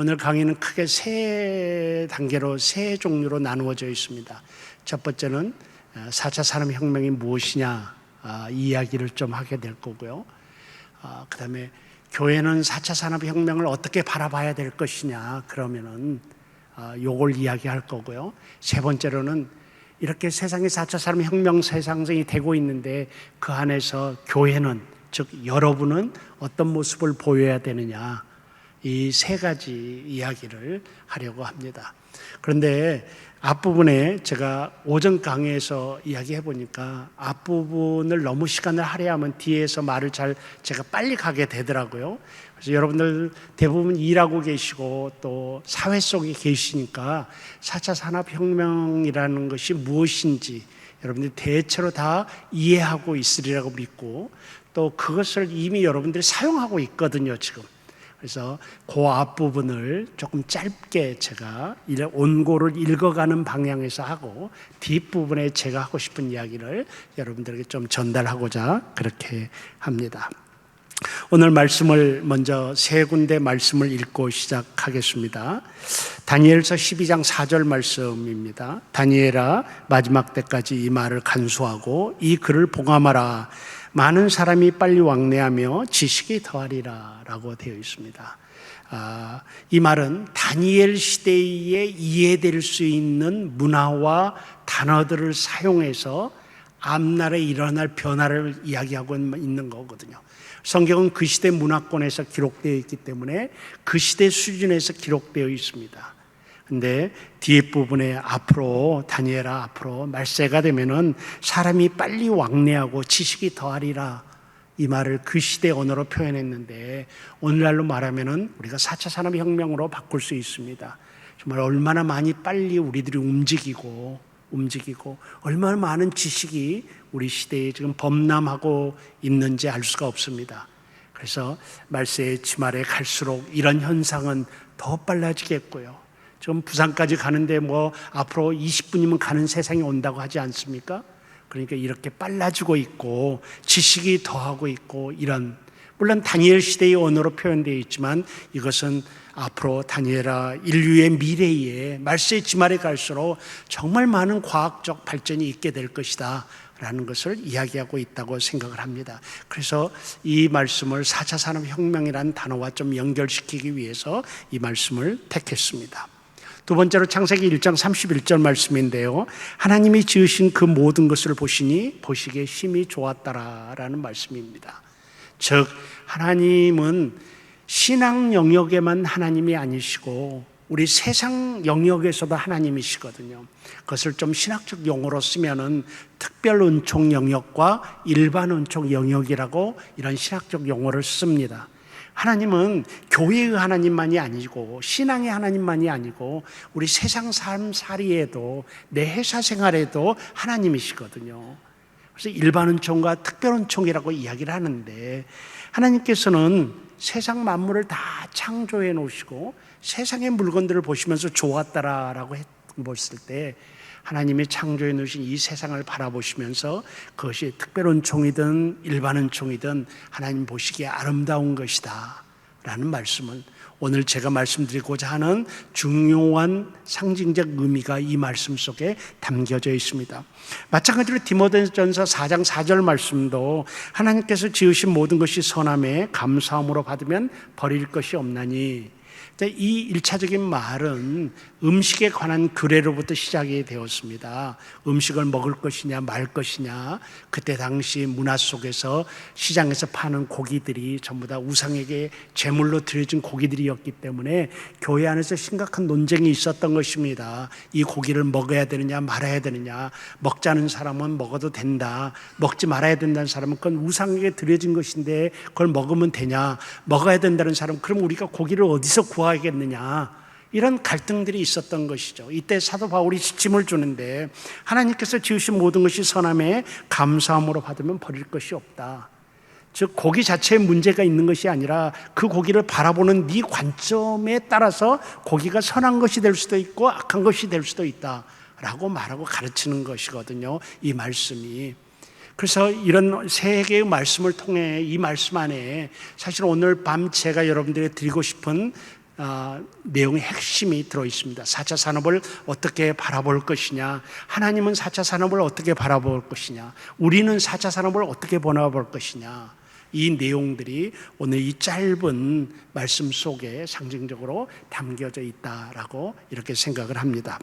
오늘 강의는 크게 세 단계로, 세 종류로 나누어져 있습니다. 첫 번째는 4차 산업혁명이 무엇이냐 이야기를 좀 하게 될 거고요. 그 다음에 교회는 4차 산업혁명을 어떻게 바라봐야 될 것이냐, 그러면은 요걸 이야기할 거고요. 세 번째로는 이렇게 세상이 4차 산업혁명 세상이 되고 있는데 그 안에서 교회는, 즉 여러분은 어떤 모습을 보여야 되느냐, 이 세 가지 이야기를 하려고 합니다. 그런데 앞부분에 제가 오전 강의에서 이야기해 보니까 앞부분을 너무 시간을 할애하면 뒤에서 말을 제가 빨리 가게 되더라고요. 그래서 여러분들 대부분 일하고 계시고 또 사회 속에 계시니까 4차 산업혁명이라는 것이 무엇인지 여러분들이 대체로 다 이해하고 있으리라고 믿고, 또 그것을 이미 여러분들이 사용하고 있거든요, 지금. 그래서 그 앞부분을 조금 짧게 제가 원고를 읽어가는 방향에서 하고, 뒷부분에 제가 하고 싶은 이야기를 여러분들에게 좀 전달하고자 그렇게 합니다. 오늘 말씀을 먼저 세 군데 말씀을 읽고 시작하겠습니다. 다니엘서 12장 4절 말씀입니다. 다니엘아, 마지막 때까지 이 말을 간수하고 이 글을 봉함하라. 많은 사람이 빨리 왕래하며 지식이 더하리라 라고 되어 있습니다. 이 말은 다니엘 시대에 이해될 수 있는 문화와 단어들을 사용해서 앞날에 일어날 변화를 이야기하고 있는 거거든요. 성경은 그 시대 문화권에서 기록되어 있기 때문에 그 시대 수준에서 기록되어 있습니다. 근데 뒤에 부분에 앞으로, 다니엘아 앞으로 말세가 되면은 사람이 빨리 왕래하고 지식이 더하리라, 이 말을 그 시대 언어로 표현했는데 오늘날로 말하면은 우리가 4차 산업혁명으로 바꿀 수 있습니다. 정말 얼마나 많이 빨리 우리들이 움직이고 얼마나 많은 지식이 우리 시대에 지금 범람하고 있는지 알 수가 없습니다. 그래서 말세의 치말에 갈수록 이런 현상은 더 빨라지겠고요. 지금 부산까지 가는데 앞으로 20분이면 가는 세상이 온다고 하지 않습니까? 그러니까 이렇게 빨라지고 있고 지식이 더하고 있고, 이런, 물론 다니엘 시대의 언어로 표현되어 있지만 이것은 앞으로 다니엘아 인류의 미래에 말세의 지말에 갈수록 정말 많은 과학적 발전이 있게 될 것이다 라는 것을 이야기하고 있다고 생각을 합니다. 그래서 이 말씀을 4차 산업혁명이라는 단어와 좀 연결시키기 위해서 이 말씀을 택했습니다. 두 번째로 창세기 1장 31절 말씀인데요, 하나님이 지으신 그 모든 것을 보시니 보시기에 심히 좋았다라는 말씀입니다. 즉 하나님은 신앙 영역에만 하나님이 아니시고 우리 세상 영역에서도 하나님이시거든요. 그것을 좀 신학적 용어로 쓰면은 특별 은총 영역과 일반 은총 영역이라고 이런 신학적 용어를 씁니다. 하나님은 교회의 하나님만이 아니고 신앙의 하나님만이 아니고 우리 세상 삶살이에도, 내 회사 생활에도 하나님이시거든요. 그래서 일반 은총과 특별 은총이라고 이야기를 하는데, 하나님께서는 세상 만물을 다 창조해 놓으시고 세상의 물건들을 보시면서 좋았다라고 했을 때, 하나님이 창조해 놓으신 이 세상을 바라보시면서 그것이 특별 은총이든 일반 은총이든 하나님 보시기에 아름다운 것이다 라는 말씀은, 오늘 제가 말씀드리고자 하는 중요한 상징적 의미가 이 말씀 속에 담겨져 있습니다. 마찬가지로 디모데전서 4장 4절 말씀도 하나님께서 지으신 모든 것이 선함에 감사함으로 받으면 버릴 것이 없나니, 이 1차적인 말은 음식에 관한 규례로부터 시작이 되었습니다. 음식을 먹을 것이냐 말 것이냐, 그때 당시 문화 속에서 시장에서 파는 고기들이 전부 다 우상에게 제물로 드려진 고기들이었기 때문에 교회 안에서 심각한 논쟁이 있었던 것입니다. 이 고기를 먹어야 되느냐 말아야 되느냐, 먹자는 사람은 먹어도 된다, 먹지 말아야 된다는 사람은 그건 우상에게 드려진 것인데 그걸 먹으면 되냐, 먹어야 된다는 사람은 그럼 우리가 고기를 어디서 구하겠느냐, 이런 갈등들이 있었던 것이죠. 이때 사도 바울이 지침을 주는데, 하나님께서 지으신 모든 것이 선함에 감사함으로 받으면 버릴 것이 없다. 즉 고기 자체에 문제가 있는 것이 아니라 그 고기를 바라보는 네 관점에 따라서 고기가 선한 것이 될 수도 있고 악한 것이 될 수도 있다라고 말하고 가르치는 것이거든요, 이 말씀이. 그래서 이런 세 개의 말씀을 통해 이 말씀 안에 사실 오늘 밤 제가 여러분들에게 드리고 싶은 내용의 핵심이 들어 있습니다. 4차 산업을 어떻게 바라볼 것이냐, 하나님은 4차 산업을 어떻게 바라볼 것이냐, 우리는 4차 산업을 어떻게 바라볼 것이냐, 이 내용들이 오늘 이 짧은 말씀 속에 상징적으로 담겨져 있다라고 이렇게 생각을 합니다.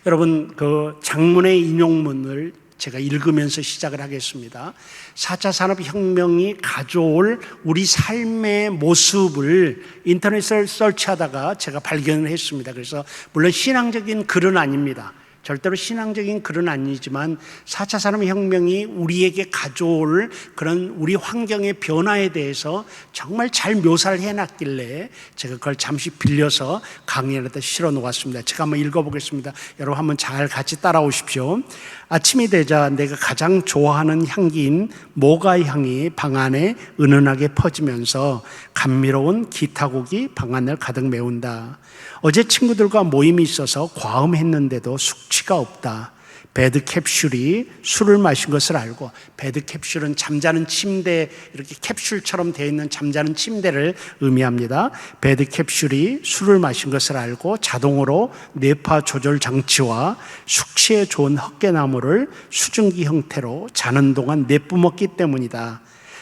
여러분, 그 장문의 인용문을 제가 읽으면서 시작을 하겠습니다. 4차 산업혁명이 가져올 우리 삶의 모습을 인터넷을 서치하다가 제가 발견을 했습니다. 그래서 물론 신앙적인 글은 아닙니다. 절대로 신앙적인 글은 아니지만 4차 산업혁명이 우리에게 가져올 그런 우리 환경의 변화에 대해서 정말 잘 묘사를 해놨길래 제가 그걸 잠시 빌려서 강의에다 실어 놓았습니다. 제가 한번 읽어보겠습니다. 여러분 한번 잘 같이 따라오십시오. 아침이 되자 내가 가장 좋아하는 향기인 모가 향이 방 안에 은은하게 퍼지면서 감미로운 기타곡이 방 안을 가득 메운다. 어제 친구들과 모임이 있어서 과음했는데도 숙취가 없다. 배드캡슐이 술을 마신 것을 알고, 배드캡슐은 잠자는 침대, 이렇게 캡슐처럼 되어 있는 잠자는 침대를 의미합니다. 배드캡슐이 술을 마신 것을 알고 자동으로 뇌파 조절 장치와 숙취에 좋은 헛개나무를 수증기 형태로 자는 동안 내뿜었기 때문이다.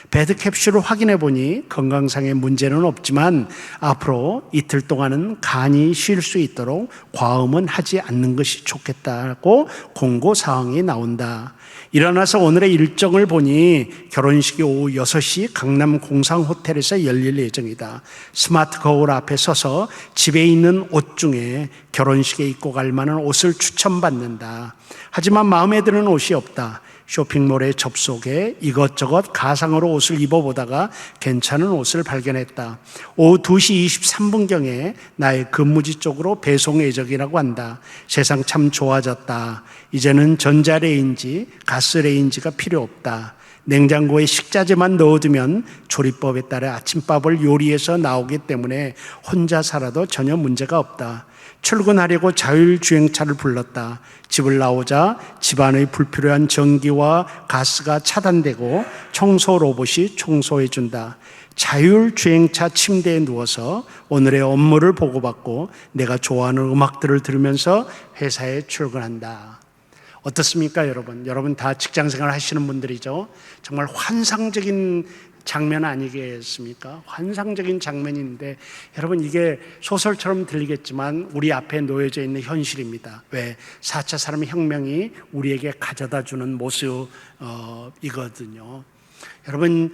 배드캡슐을 확인해 보니 건강상의 문제는 없지만 앞으로 이틀 동안은 간이 쉴 수 있도록 과음은 하지 않는 것이 좋겠다고 공고사항이 나온다. 일어나서 오늘의 일정을 보니 결혼식이 오후 6시 강남 공상호텔에서 열릴 예정이다. 스마트 거울 앞에 서서 집에 있는 옷 중에 결혼식에 입고 갈 만한 옷을 추천받는다. 하지만 마음에 드는 옷이 없다. 쇼핑몰에 접속해 이것저것 가상으로 옷을 입어보다가 괜찮은 옷을 발견했다. 오후 2시 23분경에 나의 근무지 쪽으로 배송 예정이라고 한다. 세상 참 좋아졌다. 이제는 전자레인지, 가스레인지가 필요 없다. 냉장고에 식자재만 넣어두면 조리법에 따라 아침밥을 요리해서 나오기 때문에 혼자 살아도 전혀 문제가 없다. 출근하려고 자율주행차를 불렀다. 집을 나오자 집안의 불필요한 전기와 가스가 차단되고 청소 로봇이 청소해준다. 자율주행차 침대에 누워서 오늘의 업무를 보고받고 내가 좋아하는 음악들을 들으면서 회사에 출근한다. 어떻습니까, 여러분? 여러분 다 직장생활 하시는 분들이죠. 정말 환상적인 장면 아니겠습니까? 환상적인 장면인데 여러분, 이게 소설처럼 들리겠지만 우리 앞에 놓여져 있는 현실입니다. 왜? 4차 산업혁명이 우리에게 가져다 주는 모습이거든요. 여러분,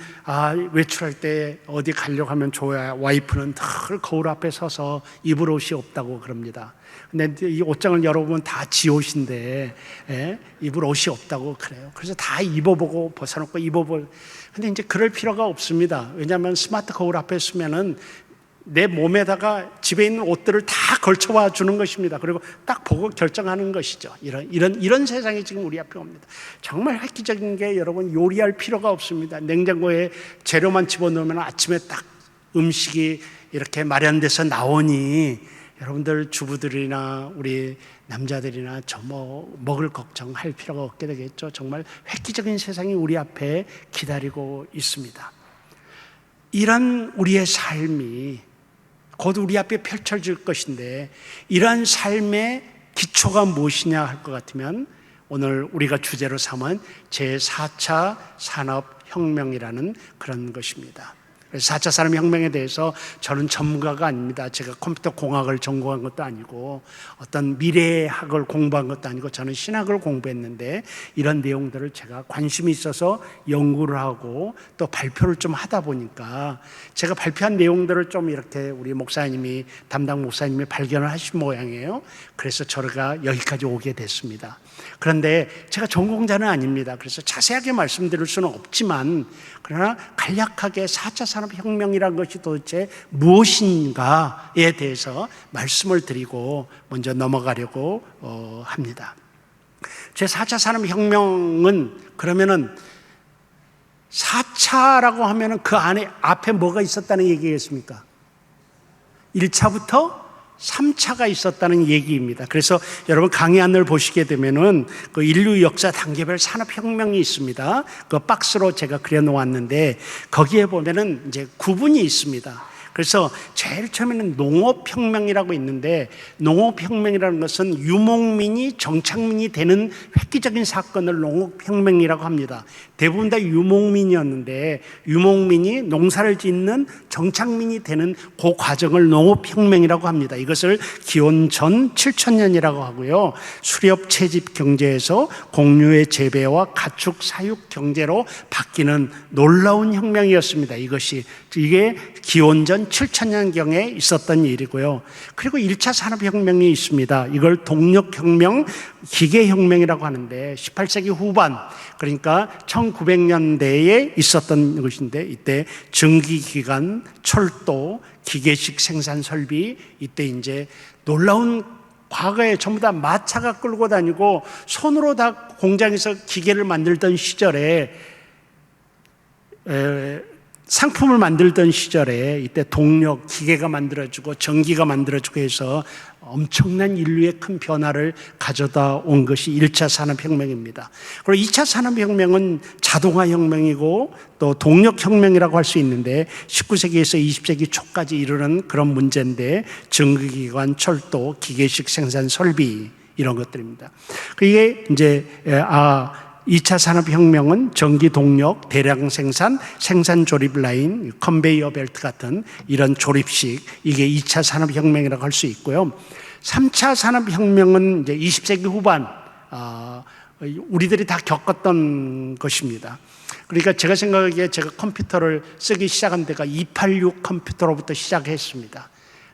외출할 때 어디 가려고 하면 좋아야 와이프는 늘 거울 앞에 서서 입을 옷이 없다고 그럽니다. 근데 이 옷장을 열어보면 다 지 옷인데 입을 옷이 없다고 그래요. 그래서 다 입어보고 벗어놓고 입어보고. 근데 이제 그럴 필요가 없습니다. 왜냐하면 스마트 거울 앞에 서면은 내 몸에다가 집에 있는 옷들을 다 걸쳐와 주는 것입니다. 그리고 딱 보고 결정하는 것이죠. 이런 세상이 지금 우리 앞에 옵니다. 정말 획기적인 게 여러분, 요리할 필요가 없습니다. 냉장고에 재료만 집어넣으면 아침에 딱 음식이 이렇게 마련돼서 나오니 여러분들 주부들이나 우리 남자들이나 저 먹을 걱정할 필요가 없게 되겠죠. 정말 획기적인 세상이 우리 앞에 기다리고 있습니다. 이런 우리의 삶이 곧 우리 앞에 펼쳐질 것인데, 이러한 삶의 기초가 무엇이냐 할 것 같으면 오늘 우리가 주제로 삼은 제4차 산업혁명이라는 그런 것입니다. 4차 산업혁명에 대해서 저는 전문가가 아닙니다. 제가 컴퓨터 공학을 전공한 것도 아니고 어떤 미래학을 공부한 것도 아니고 저는 신학을 공부했는데 이런 내용들을 제가 관심이 있어서 연구를 하고 또 발표를 좀 하다 보니까 제가 발표한 내용들을 좀 이렇게 우리 목사님이, 담당 목사님이 발견을 하신 모양이에요. 그래서 저가 여기까지 오게 됐습니다. 그런데 제가 전공자는 아닙니다. 그래서 자세하게 말씀드릴 수는 없지만, 그러나 간략하게 4차 산업혁명이라는 것이 도대체 무엇인가에 대해서 말씀을 드리고 먼저 넘어가려고 합니다. 제4차 산업혁명은 그러면은 4차라고 하면은 그 안에 앞에 뭐가 있었다는 얘기겠습니까? 1차부터 3차가 있었다는 얘기입니다. 그래서 여러분 강의안을 보시게 되면은 그 인류 역사 단계별 산업혁명이 있습니다. 그 박스로 제가 그려 놓았는데 거기에 보면은 이제 구분이 있습니다. 그래서 제일 처음에는 농업혁명이라고 있는데, 농업혁명이라는 것은 유목민이 정착민이 되는 획기적인 사건을 농업혁명이라고 합니다. 대부분 다 유목민이었는데 유목민이 농사를 짓는 정착민이 되는 그 과정을 농업혁명이라고 합니다. 이것을 기원 전 7000년이라고 하고요. 수렵 채집 경제에서 공유의 재배와 가축 사육 경제로 바뀌는 놀라운 혁명이었습니다. 이게 기원 전 7000년경에 있었던 일이고요. 그리고 1차 산업혁명이 있습니다. 이걸 동력혁명, 기계혁명이라고 하는데 18세기 후반, 그러니까 1900년대에 있었던 것인데, 이때 전기기관, 철도, 기계식 생산 설비, 이때 이제 놀라운, 과거에 전부 다 마차가 끌고 다니고 손으로 다 공장에서 기계를 만들던 시절에, 상품을 만들던 시절에 이때 동력, 기계가 만들어지고 전기가 만들어지고 해서 엄청난 인류의 큰 변화를 가져다 온 것이 1차 산업혁명입니다. 그리고 2차 산업혁명은 자동화혁명이고 또 동력혁명이라고 할 수 있는데 19세기에서 20세기 초까지 이르는 그런 문제인데, 전기기관, 철도, 기계식 생산 설비, 이런 것들입니다. 이게 이제 2차 산업혁명은 전기 동력, 대량 생산, 생산 조립 라인, 컨베이어 벨트 같은 이런 조립식, 이게 2차 산업혁명이라고 할 수 있고요. 3차 산업혁명은 이제 20세기 후반, 우리들이 다 겪었던 것입니다. 그러니까 제가 생각하기에 제가 컴퓨터를 쓰기 시작한 데가 286 컴퓨터로부터 시작했습니다.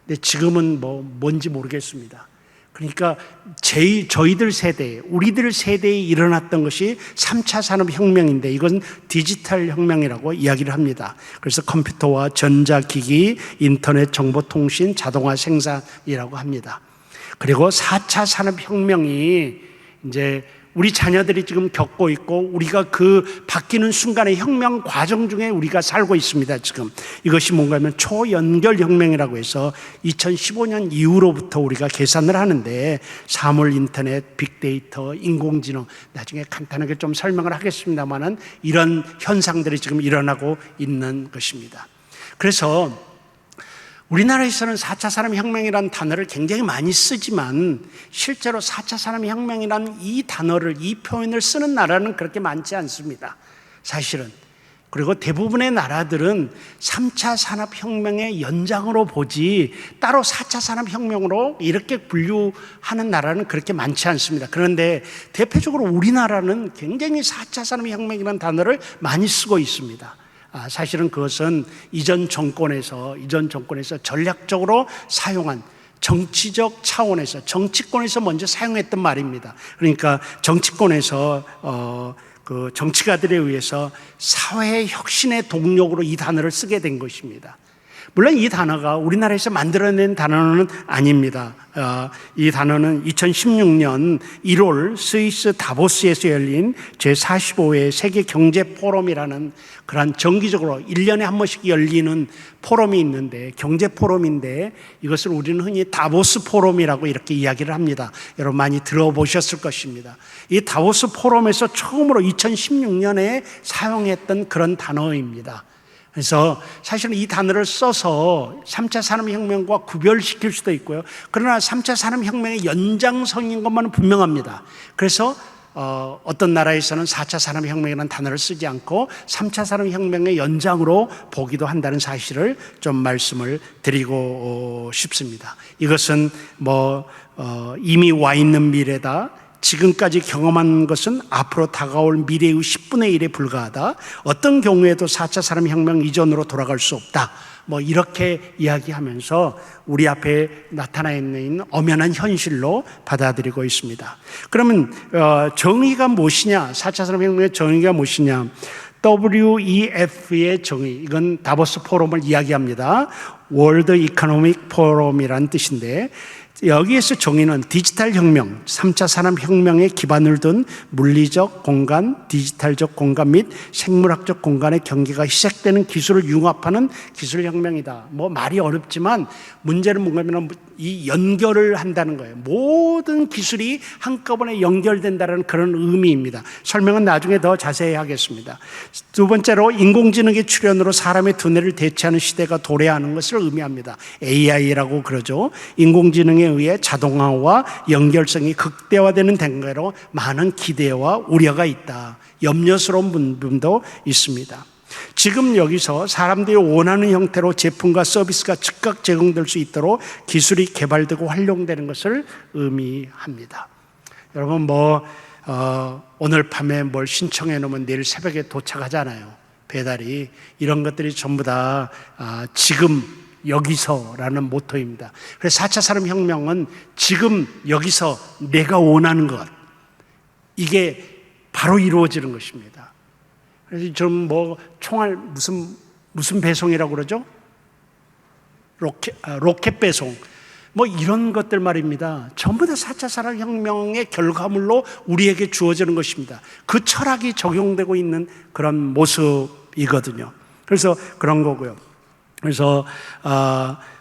근데 지금은 뭔지 모르겠습니다. 그러니까 저희들 세대, 우리들 세대에 일어났던 것이 3차 산업혁명인데, 이건 디지털 혁명이라고 이야기를 합니다. 그래서 컴퓨터와 전자기기, 인터넷 정보통신, 자동화 생산이라고 합니다. 그리고 4차 산업혁명이 이제 우리 자녀들이 지금 겪고 있고, 우리가 그 바뀌는 순간의 혁명 과정 중에 우리가 살고 있습니다. 지금 이것이 뭔가 하면 초연결혁명이라고 해서 2015년 이후로부터 우리가 계산을 하는데, 사물 인터넷, 빅데이터, 인공지능, 나중에 간단하게 좀 설명을 하겠습니다만은 이런 현상들이 지금 일어나고 있는 것입니다. 그래서 우리나라에서는 4차 산업혁명이라는 단어를 굉장히 많이 쓰지만, 실제로 4차 산업혁명이라는 이 단어를, 이 표현을 쓰는 나라는 그렇게 많지 않습니다, 사실은. 그리고 대부분의 나라들은 3차 산업혁명의 연장으로 보지 따로 4차 산업혁명으로 이렇게 분류하는 나라는 그렇게 많지 않습니다. 그런데 대표적으로 우리나라는 굉장히 4차 산업혁명이라는 단어를 많이 쓰고 있습니다. 사실은 그것은 이전 정권에서 전략적으로 사용한, 정치적 차원에서, 정치권에서 먼저 사용했던 말입니다. 그러니까 정치권에서 그 정치가들에 의해서 사회 혁신의 동력으로 이 단어를 쓰게 된 것입니다. 물론 이 단어가 우리나라에서 만들어낸 단어는 아닙니다. 이 단어는 2016년 1월 스위스 다보스에서 열린 제45회 세계경제포럼이라는 그런 정기적으로 1년에 한 번씩 열리는 포럼이 있는데, 경제포럼인데 이것을 우리는 흔히 다보스 포럼이라고 이렇게 이야기를 합니다. 여러분 많이 들어보셨을 것입니다. 이 다보스 포럼에서 처음으로 2016년에 사용했던 그런 단어입니다. 그래서 사실은 이 단어를 써서 3차 산업혁명과 구별시킬 수도 있고요. 그러나 3차 산업혁명의 연장선인 것만은 분명합니다. 그래서 어떤 나라에서는 4차 산업혁명이라는 단어를 쓰지 않고 3차 산업혁명의 연장으로 보기도 한다는 사실을 좀 말씀을 드리고 싶습니다. 이것은 이미 와 있는 미래다, 지금까지 경험한 것은 앞으로 다가올 미래의 10분의 1에 불과하다, 어떤 경우에도 4차 산업혁명 이전으로 돌아갈 수 없다, 이렇게 이야기하면서 우리 앞에 나타나 있는 엄연한 현실로 받아들이고 있습니다. 그러면 정의가 무엇이냐, 4차 산업혁명의 정의가 무엇이냐, WEF의 정의, 이건 다보스 포럼을 이야기합니다. 월드 이코노믹 포럼이라는 뜻인데, 여기에서 정의는 디지털 혁명, 3차 산업혁명의 기반을 둔 물리적 공간, 디지털적 공간 및 생물학적 공간의 경계가 시작되는 기술을 융합하는 기술혁명이다. 뭐 말이 어렵지만 문제는 뭔가면 이 연결을 한다는 거예요. 모든 기술이 한꺼번에 연결된다는 그런 의미입니다. 설명은 나중에 더 자세히 하겠습니다. 두 번째로 인공지능의 출현으로 사람의 두뇌를 대체하는 시대가 도래하는 것을 의미합니다. AI라고 그러죠. 인공지능에 의해 자동화와 연결성이 극대화되는 단계로 많은 기대와 우려가 있다. 염려스러운 부분도 있습니다. 지금 여기서 사람들이 원하는 형태로 제품과 서비스가 즉각 제공될 수 있도록 기술이 개발되고 활용되는 것을 의미합니다. 여러분 오늘 밤에 뭘 신청해 놓으면 내일 새벽에 도착하잖아요. 배달이. 이런 것들이 전부 다 지금 여기서라는 모토입니다. 그래서 4차 산업혁명은 지금 여기서 내가 원하는 것, 이게 바로 이루어지는 것입니다. 그래서 좀 총알 무슨 배송이라고 그러죠? 로켓 배송. 이런 것들 말입니다. 전부 다 4차 산업혁명의 결과물로 우리에게 주어지는 것입니다. 그 철학이 적용되고 있는 그런 모습이거든요. 그래서 그런 거고요. 그래서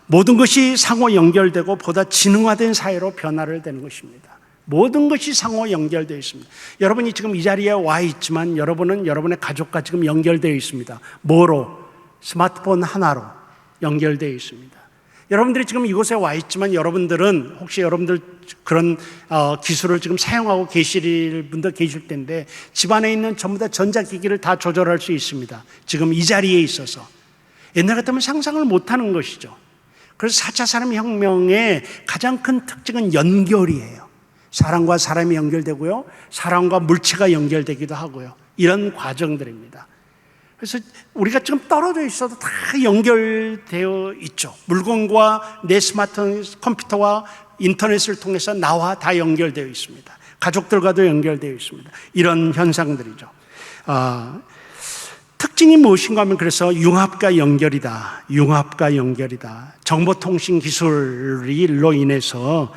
모든 것이 상호 연결되고 보다 지능화된 사회로 변화를 되는 것입니다. 모든 것이 상호 연결되어 있습니다. 여러분이 지금 이 자리에 와 있지만 여러분은 여러분의 가족과 지금 연결되어 있습니다. 뭐로? 스마트폰 하나로 연결되어 있습니다. 여러분들이 지금 이곳에 와 있지만 여러분들은 혹시 여러분들 그런 기술을 지금 사용하고 계실 분도 계실 텐데 집안에 있는 전부 다 전자기기를 다 조절할 수 있습니다. 지금 이 자리에 있어서. 옛날 같으면 상상을 못하는 것이죠. 그래서 4차 산업혁명의 가장 큰 특징은 연결이에요. 사람과 사람이 연결되고요. 사람과 물체가 연결되기도 하고요. 이런 과정들입니다. 그래서 우리가 지금 떨어져 있어도 다 연결되어 있죠. 물건과 내 스마트 컴퓨터와 인터넷을 통해서 나와 다 연결되어 있습니다. 가족들과도 연결되어 있습니다. 이런 현상들이죠. 특징이 무엇인가 하면 그래서 융합과 연결이다. 융합과 연결이다. 정보통신 기술로 인해서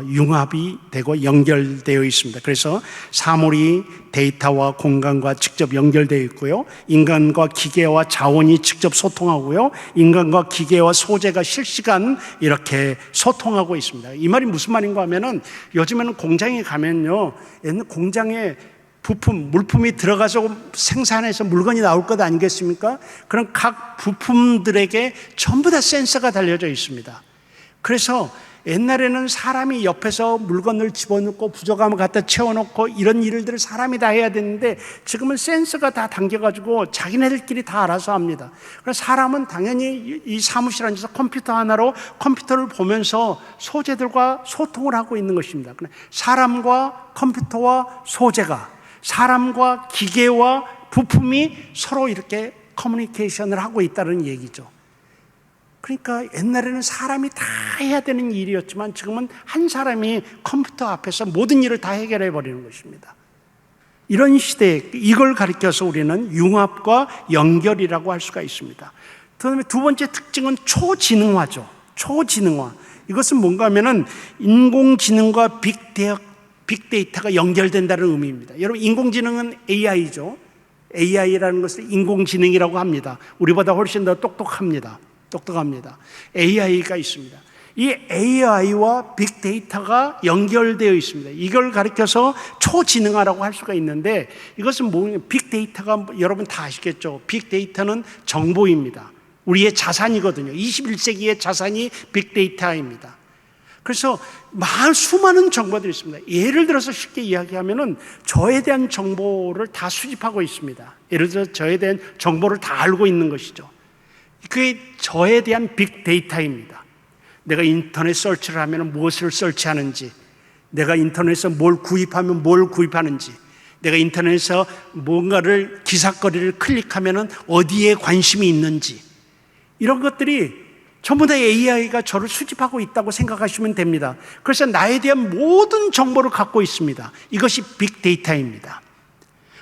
융합이 되고 연결되어 있습니다. 그래서 사물이 데이터와 공간과 직접 연결되어 있고요. 인간과 기계와 자원이 직접 소통하고요. 인간과 기계와 소재가 실시간 이렇게 소통하고 있습니다. 이 말이 무슨 말인가 하면은 요즘에는 공장에 가면요. 옛날 공장에 부품, 물품이 들어가서 생산해서 물건이 나올 것 아니겠습니까? 그런 각 부품들에게 전부 다 센서가 달려져 있습니다. 그래서 옛날에는 사람이 옆에서 물건을 집어넣고 부족함을 갖다 채워놓고 이런 일들을 사람이 다 해야 되는데 지금은 센서가 다 당겨가지고 자기네들끼리 다 알아서 합니다. 그래서 사람은 당연히 이 사무실 앉아서 컴퓨터 하나로 컴퓨터를 보면서 소재들과 소통을 하고 있는 것입니다. 사람과 컴퓨터와 소재가, 사람과 기계와 부품이 서로 이렇게 커뮤니케이션을 하고 있다는 얘기죠. 그러니까 옛날에는 사람이 다 해야 되는 일이었지만 지금은 한 사람이 컴퓨터 앞에서 모든 일을 다 해결해 버리는 것입니다. 이런 시대에 이걸 가리켜서 우리는 융합과 연결이라고 할 수가 있습니다. 그다음에 두 번째 특징은 초지능화죠. 초지능화. 이것은 뭔가 하면은 인공지능과 빅데이터가 연결된다는 의미입니다. 여러분, 인공지능은 AI죠. AI라는 것을 인공지능이라고 합니다. 우리보다 훨씬 더 똑똑합니다. AI가 있습니다. 이 AI와 빅데이터가 연결되어 있습니다. 이걸 가리켜서 초지능화라고 할 수가 있는데 이것은 뭐냐면 빅데이터가 여러분 다 아시겠죠. 빅데이터는 정보입니다. 우리의 자산이거든요. 21세기의 자산이 빅데이터입니다. 그래서 수많은 정보들이 있습니다. 예를 들어서 쉽게 이야기하면은 저에 대한 정보를 다 수집하고 있습니다. 예를 들어서 저에 대한 정보를 다 알고 있는 것이죠. 그게 저에 대한 빅데이터입니다. 내가 인터넷 서치를 하면 무엇을 서치하는지, 내가 인터넷에서 뭘 구입하면 뭘 구입하는지, 내가 인터넷에서 뭔가를 기사거리를 클릭하면 어디에 관심이 있는지, 이런 것들이 전부 다 AI가 저를 수집하고 있다고 생각하시면 됩니다. 그래서 나에 대한 모든 정보를 갖고 있습니다. 이것이 빅데이터입니다.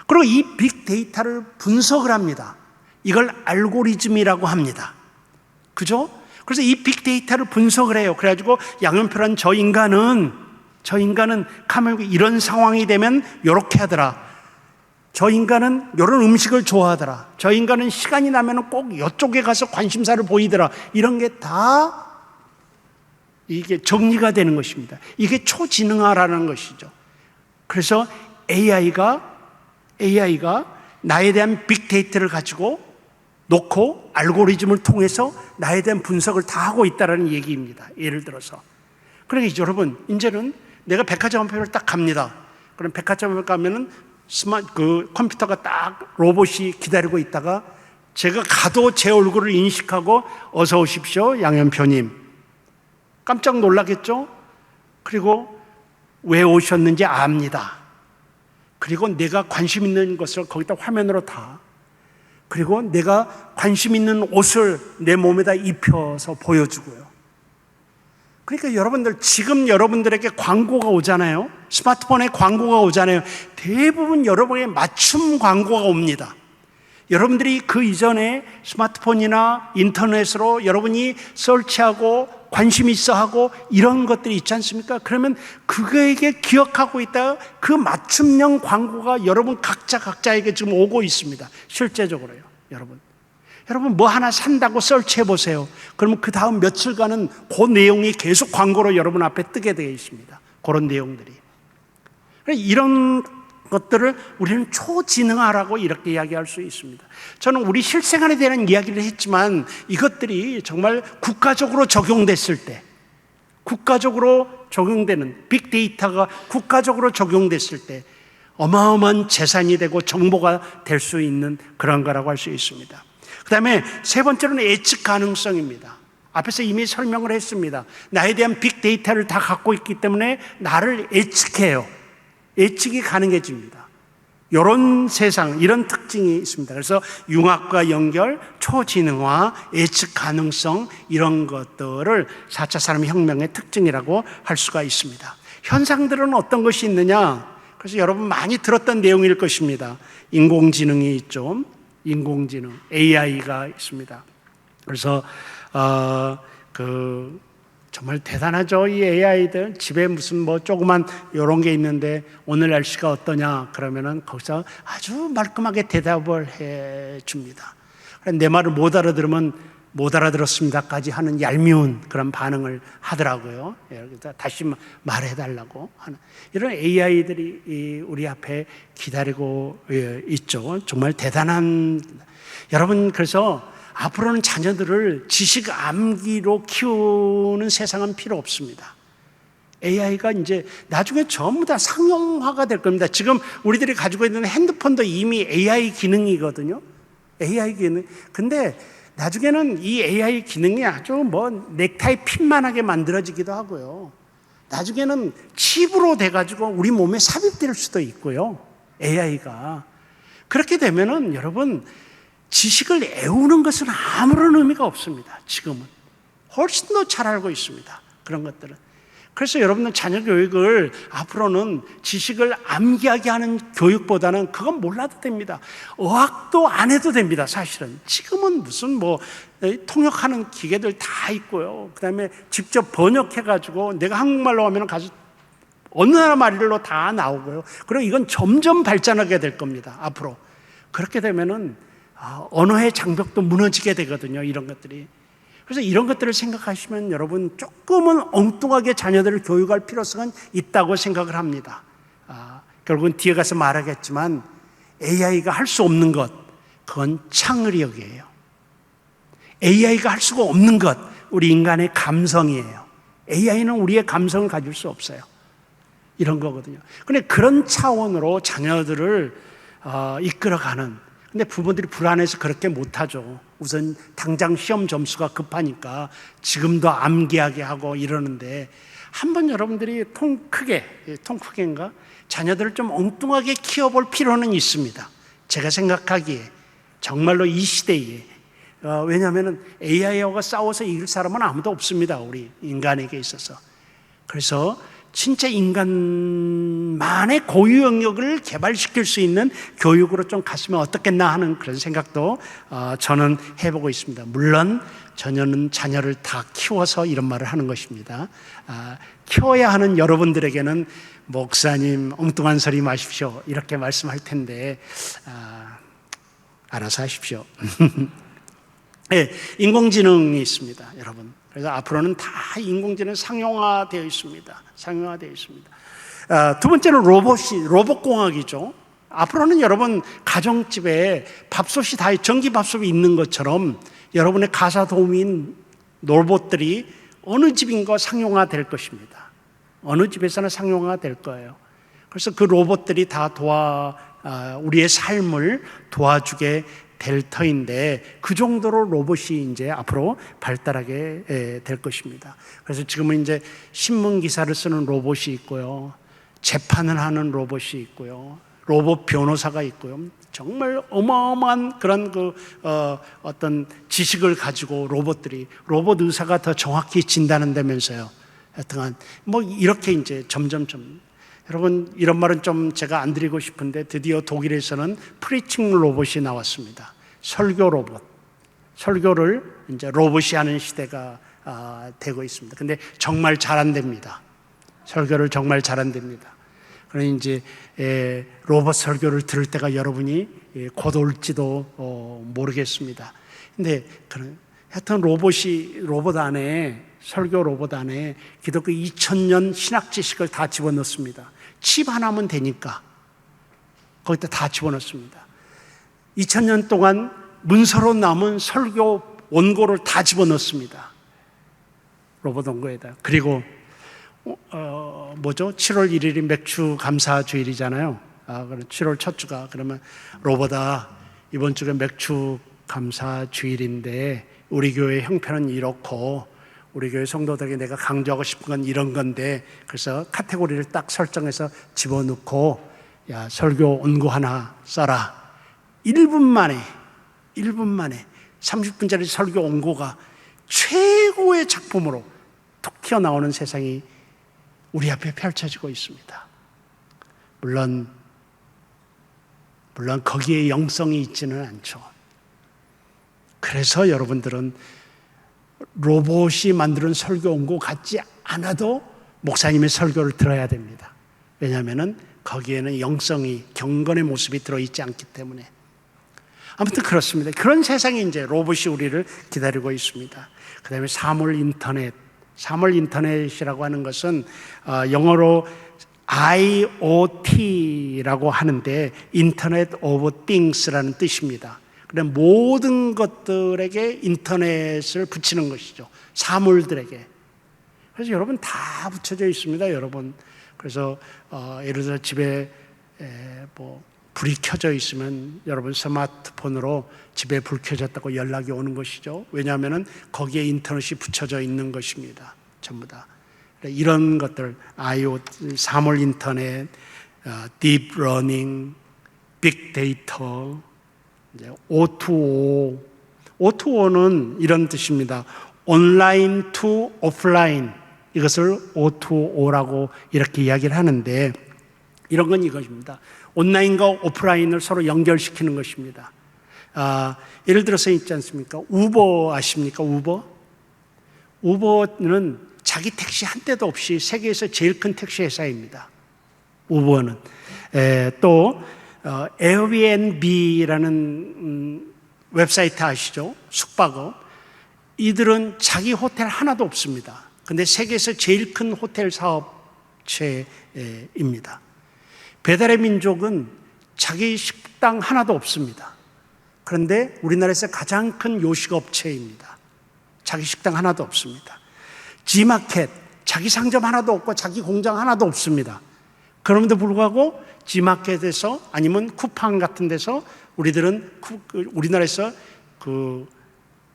그리고 이 빅데이터를 분석을 합니다. 이걸 알고리즘이라고 합니다. 그죠? 그래서 이 빅데이터를 분석을 해요. 그래가지고 양현표란 저 인간은 가만히 이런 상황이 되면 이렇게 하더라. 저 인간은 이런 음식을 좋아하더라. 저 인간은 시간이 나면 꼭 이쪽에 가서 관심사를 보이더라. 이런 게 다 이게 정리가 되는 것입니다. 이게 초지능화라는 것이죠. 그래서 AI가 나에 대한 빅데이터를 가지고 놓고 알고리즘을 통해서 나에 대한 분석을 다 하고 있다는 얘기입니다. 예를 들어서. 그러니까 여러분, 이제는 내가 백화점 앞에 딱 갑니다. 그럼 백화점에 가면은 컴퓨터가 딱 로봇이 기다리고 있다가 제가 가도 제 얼굴을 인식하고 어서 오십시오, 양현표님. 깜짝 놀라겠죠? 그리고 왜 오셨는지 압니다. 그리고 내가 관심 있는 것을 거기다 화면으로 다. 그리고 내가 관심 있는 옷을 내 몸에다 입혀서 보여주고요. 그러니까 여러분들, 지금 여러분들에게 광고가 오잖아요. 스마트폰에 광고가 오잖아요. 대부분 여러분에게 맞춤 광고가 옵니다. 여러분들이 그 이전에 스마트폰이나 인터넷으로 여러분이 설치하고 관심 있어 하고 이런 것들이 있지 않습니까? 그러면 그거에게 기억하고 있다가 그 맞춤형 광고가 여러분 각자에게 지금 오고 있습니다. 실제적으로요. 여러분 뭐 하나 산다고 설치해 보세요. 그러면 그 다음 며칠간은 그 내용이 계속 광고로 여러분 앞에 뜨게 되어 있습니다. 그런 내용들이. 이런 것들을 우리는 초지능화라고 이렇게 이야기할 수 있습니다. 저는 우리 실생활에 대한 이야기를 했지만 이것들이 정말 국가적으로 적용됐을 때, 국가적으로 적용되는 빅데이터가 국가적으로 적용됐을 때 어마어마한 재산이 되고 정보가 될 수 있는 그런 거라고 할 수 있습니다. 그 다음에 세 번째로는 예측 가능성입니다. 앞에서 이미 설명을 했습니다. 나에 대한 빅데이터를 다 갖고 있기 때문에 나를 예측해요. 예측이 가능해집니다. 이런 세상, 이런 특징이 있습니다. 그래서 융합과 연결, 초지능화, 예측 가능성 이런 것들을 4차 산업혁명의 특징이라고 할 수가 있습니다. 현상들은 어떤 것이 있느냐? 그래서 여러분 많이 들었던 내용일 것입니다. 인공지능이 있죠. 인공지능, AI가 있습니다. 그래서 정말 대단하죠. 이 AI들 집에 무슨 뭐 조그만 이런 게 있는데 오늘 날씨가 어떠냐 그러면은 거기서 아주 말끔하게 대답을 해 줍니다. 내 말을 못 알아들으면 못 알아들었습니다까지 하는 얄미운 그런 반응을 하더라고요. 다시 말해달라고 하는 이런 AI들이 우리 앞에 기다리고 있죠. 정말 대단한. 여러분, 그래서 앞으로는 자녀들을 지식 암기로 키우는 세상은 필요 없습니다. AI가 이제 나중에 전부 다 상용화가 될 겁니다. 지금 우리들이 가지고 있는 핸드폰도 이미 AI 기능이거든요. AI 기능. 근데 나중에는 이 AI 기능이 아주 뭐 넥타이 핀만하게 만들어지기도 하고요. 나중에는 칩으로 돼가지고 우리 몸에 삽입될 수도 있고요. AI가. 그렇게 되면은 여러분, 지식을 애우는 것은 아무런 의미가 없습니다. 지금은 훨씬 더 잘 알고 있습니다. 그런 것들은. 그래서 여러분들 자녀 교육을 앞으로는 지식을 암기하게 하는 교육보다는 그건 몰라도 됩니다. 어학도 안 해도 됩니다. 사실은 지금은 무슨 뭐 통역하는 기계들 다 있고요. 그 다음에 직접 번역해가지고 내가 한국말로 하면 가서 어느 나라 말로 다 나오고요. 그리고 이건 점점 발전하게 될 겁니다. 앞으로. 그렇게 되면은 언어의 장벽도 무너지게 되거든요. 이런 것들이. 그래서 이런 것들을 생각하시면 여러분 조금은 엉뚱하게 자녀들을 교육할 필요성은 있다고 생각을 합니다. 결국은 뒤에 가서 말하겠지만 AI가 할 수 없는 것, 그건 창의력이에요. AI가 할 수가 없는 것, 우리 인간의 감성이에요. AI는 우리의 감성을 가질 수 없어요. 이런 거거든요. 근데 그런 차원으로 자녀들을 이끌어가는, 근데 부모들이 불안해서 그렇게 못하죠. 우선 당장 시험 점수가 급하니까 지금도 암기하게 하고 이러는데 한번 여러분들이 통크게인가? 자녀들을 좀 엉뚱하게 키워볼 필요는 있습니다. 제가 생각하기에 정말로 이 시대에 왜냐하면 AI하고 싸워서 이길 사람은 아무도 없습니다. 우리 인간에게 있어서. 그래서 진짜 인간만의 고유 영역을 개발시킬 수 있는 교육으로 좀 갔으면 어떻겠나 하는 그런 생각도 저는 해보고 있습니다. 물론 저녀는 자녀를 다 키워서 이런 말을 하는 것입니다. 키워야 하는 여러분들에게는 목사님 엉뚱한 소리 마십시오 이렇게 말씀할 텐데 알아서 하십시오. 네, 인공지능이 있습니다, 여러분. 그래서 앞으로는 다 인공지능 상용화되어 있습니다. 상용화되어 있습니다. 두 번째는 로봇공학이죠. 앞으로는 여러분 가정집에 밥솥이 다 전기 밥솥이 있는 것처럼 여러분의 가사 도우미인 로봇들이 어느 집인가 상용화될 것입니다. 어느 집에서나 상용화될 거예요. 그래서 그 로봇들이 다 우리의 삶을 도와주게 될 터인데 그 정도로 로봇이 이제 앞으로 발달하게 될 것입니다. 그래서 지금은 이제 신문 기사를 쓰는 로봇이 있고요, 재판을 하는 로봇이 있고요, 로봇 변호사가 있고요. 정말 어마어마한 그런 어떤 지식을 가지고 로봇 의사가 더 정확히 진단한다면서요. 하여튼 뭐 이렇게 이제 점점점. 여러분 이런 말은 좀 제가 안 드리고 싶은데 드디어 독일에서는 프리칭 로봇이 나왔습니다. 설교 로봇. 설교를 이제 로봇이 하는 시대가 되고 있습니다. 근데 정말 잘한답니다. 설교를 정말 잘한답니다. 그러니 이제 로봇 설교를 들을 때가 여러분이 곧 올지도 모르겠습니다. 근데 하여튼 로봇 안에, 설교 로봇 안에 기독교 2000년 신학 지식을 다 집어넣습니다. 칩 하나면 되니까 거기다 다 집어넣습니다. 2000년 동안 문서로 남은 설교 원고를 다 집어넣습니다. 로봇 원고에다. 그리고 7월 1일이 맥주 감사 주일이잖아요. 그럼 7월 첫 주가 그러면 로봇아, 이번 주가 맥주 감사 주일인데 우리 교회 형편은 이렇고 우리 교회 성도들에게 내가 강조하고 싶은 건 이런 건데, 그래서 카테고리를 딱 설정해서 집어넣고 야, 설교 원고 하나 써라. 1분 만에 30분짜리 설교 원고가 최고의 작품으로 툭 튀어나오는 세상이 우리 앞에 펼쳐지고 있습니다. 물론 거기에 영성이 있지는 않죠. 그래서 여러분들은 로봇이 만드는 설교 원고 같지 않아도 목사님의 설교를 들어야 됩니다. 왜냐하면 거기에는 영성이, 경건의 모습이 들어있지 않기 때문에. 아무튼 그렇습니다. 그런 세상이 이제 로봇이 우리를 기다리고 있습니다. 그 다음에 사물 인터넷이라고 하는 것은 영어로 IoT라고 하는데 인터넷 오브 띵스라는 뜻입니다. 그럼 모든 것들에게 인터넷을 붙이는 것이죠. 사물들에게. 그래서 여러분 다 붙여져 있습니다, 여러분. 그래서 예를 들어 집에 불이 켜져 있으면 여러분 스마트폰으로 집에 불 켜졌다고 연락이 오는 것이죠. 왜냐하면 거기에 인터넷이 붙여져 있는 것입니다. 전부 다. 이런 것들, IoT, 사물 인터넷, 딥러닝, 빅데이터, O2O. O2O는 이런 뜻입니다. 온라인 투 오프라인. 이것을 O2O라고 이렇게 이야기를 하는데, 이런 건 이것입니다. 온라인과 오프라인을 서로 연결시키는 것입니다. 예를 들어서 있지 않습니까? 우버 아십니까? 우버는 자기 택시 한 대도 없이 세계에서 제일 큰 택시 회사입니다. 우버는. 또 에어비앤비라는 웹사이트 아시죠? 숙박업. 이들은 자기 호텔 하나도 없습니다. 근데 세계에서 제일 큰 호텔 사업체입니다. 배달의 민족은 자기 식당 하나도 없습니다. 그런데 우리나라에서 가장 큰 요식업체입니다. 자기 식당 하나도 없습니다. G마켓, 자기 상점 하나도 없고 자기 공장 하나도 없습니다. 그럼에도 불구하고 G마켓에서 아니면 쿠팡 같은 데서 우리나라에서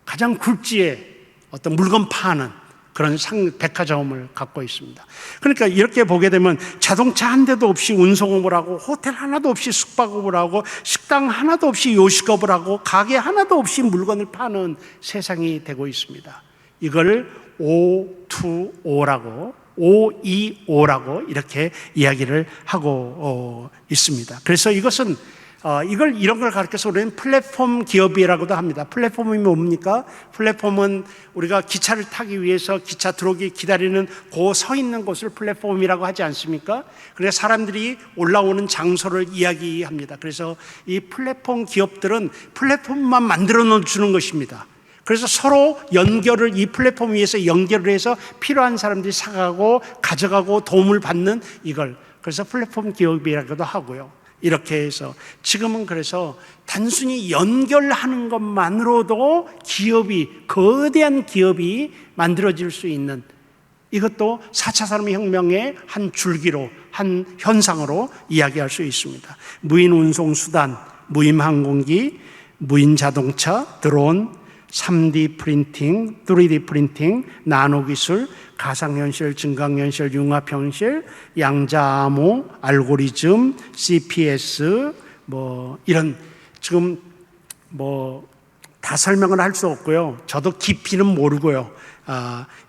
가장 굴지의 어떤 물건 파는 그런 백화점을 갖고 있습니다. 그러니까 이렇게 보게 되면 자동차 한 대도 없이 운송업을 하고 호텔 하나도 없이 숙박업을 하고 식당 하나도 없이 요식업을 하고 가게 하나도 없이 물건을 파는 세상이 되고 있습니다. 이걸 O2O라고 이렇게 이야기를 하고 있습니다. 그래서 이것은 이런 걸 가르쳐서 우리는 플랫폼 기업이라고도 합니다. 플랫폼이 뭡니까? 플랫폼은 우리가 기차를 타기 위해서 기차 들어오기 기다리는 그 서 있는 곳을 플랫폼이라고 하지 않습니까? 그래서 사람들이 올라오는 장소를 이야기합니다. 그래서 이 플랫폼 기업들은 플랫폼만 만들어 주는 것입니다. 그래서 서로 연결을 이 플랫폼 위에서 연결을 해서 필요한 사람들이 사가고 가져가고 도움을 받는 이걸 그래서 플랫폼 기업이라고도 하고요. 이렇게 해서 지금은 그래서 단순히 연결하는 것만으로도 거대한 기업이 만들어질 수 있는 이것도 4차 산업혁명의 한 줄기로 한 현상으로 이야기할 수 있습니다. 무인 운송수단, 무인 항공기, 무인 자동차, 드론, 3D 프린팅, 3D 프린팅, 나노기술, 가상현실, 증강현실, 융합현실, 양자암호, 알고리즘, CPS, 이런 지금 다 설명을 할 수 없고요. 저도 깊이는 모르고요.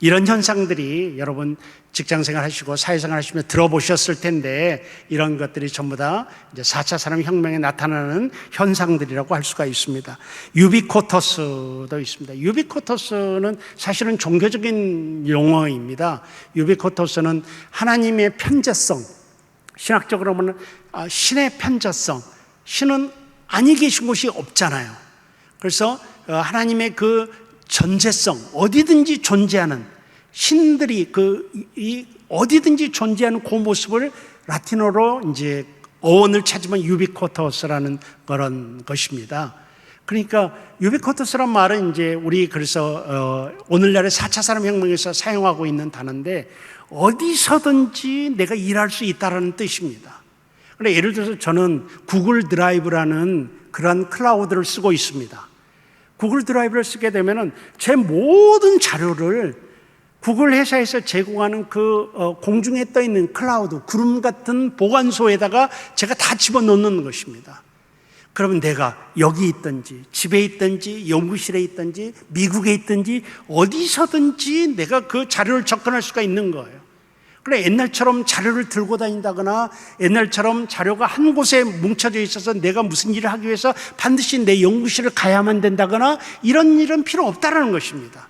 이런 현상들이 여러분 직장생활 하시고 사회생활 하시면 들어보셨을 텐데 이런 것들이 전부 다 이제 4차 산업혁명에 나타나는 현상들이라고 할 수가 있습니다. 유비쿼터스도 있습니다. 유비쿼터스는 사실은 종교적인 용어입니다. 유비쿼터스는 하나님의 편재성, 신학적으로 보면 신의 편재성, 신은 아니 계신 곳이 없잖아요. 그래서 하나님의 그 전재성, 어디든지 존재하는 신들이 어디든지 존재하는 그 모습을 라틴어로 이제 어원을 찾으면 유비쿼터스라는 그런 것입니다. 그러니까 유비쿼터스란 말은 이제 우리 그래서 오늘날의 4차 산업혁명에서 사용하고 있는 단어인데 어디서든지 내가 일할 수 있다는 뜻입니다. 그런데 예를 들어서 저는 구글 드라이브라는 그런 클라우드를 쓰고 있습니다. 구글 드라이브를 쓰게 되면은 제 모든 자료를 구글 회사에서 제공하는 그 공중에 떠 있는 클라우드, 구름 같은 보관소에다가 제가 다 집어넣는 것입니다. 그러면 내가 여기 있든지 집에 있든지 연구실에 있든지 미국에 있든지 어디서든지 내가 그 자료를 접근할 수가 있는 거예요. 그래 옛날처럼 자료를 들고 다닌다거나 옛날처럼 자료가 한 곳에 뭉쳐져 있어서 내가 무슨 일을 하기 위해서 반드시 내 연구실을 가야만 된다거나 이런 일은 필요 없다라는 것입니다.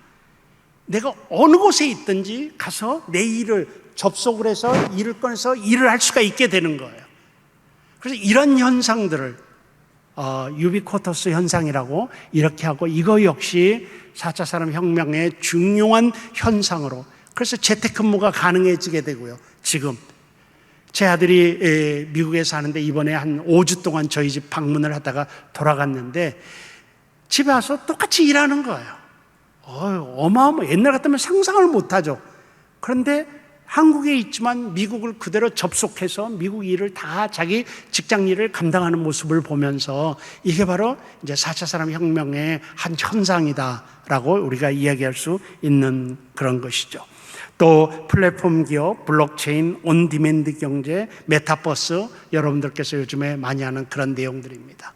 내가 어느 곳에 있든지 가서 내 일을 접속을 해서 일을 꺼내서 일을 할 수가 있게 되는 거예요. 그래서 이런 현상들을 유비쿼터스 현상이라고 이렇게 하고 이거 역시 4차 산업혁명의 중요한 현상으로 그래서 재택근무가 가능해지게 되고요. 지금 제 아들이 미국에 사는데 이번에 한 5주 동안 저희 집 방문을 하다가 돌아갔는데 집에 와서 똑같이 일하는 거예요. 옛날 같으면 상상을 못하죠. 그런데 한국에 있지만 미국을 그대로 접속해서 미국 일을 다 자기 직장 일을 감당하는 모습을 보면서 이게 바로 이제 4차 산업혁명의 한 현상이다라고 우리가 이야기할 수 있는 그런 것이죠. 또 플랫폼 기업, 블록체인, 온디맨드 경제, 메타버스 여러분들께서 요즘에 많이 하는 그런 내용들입니다.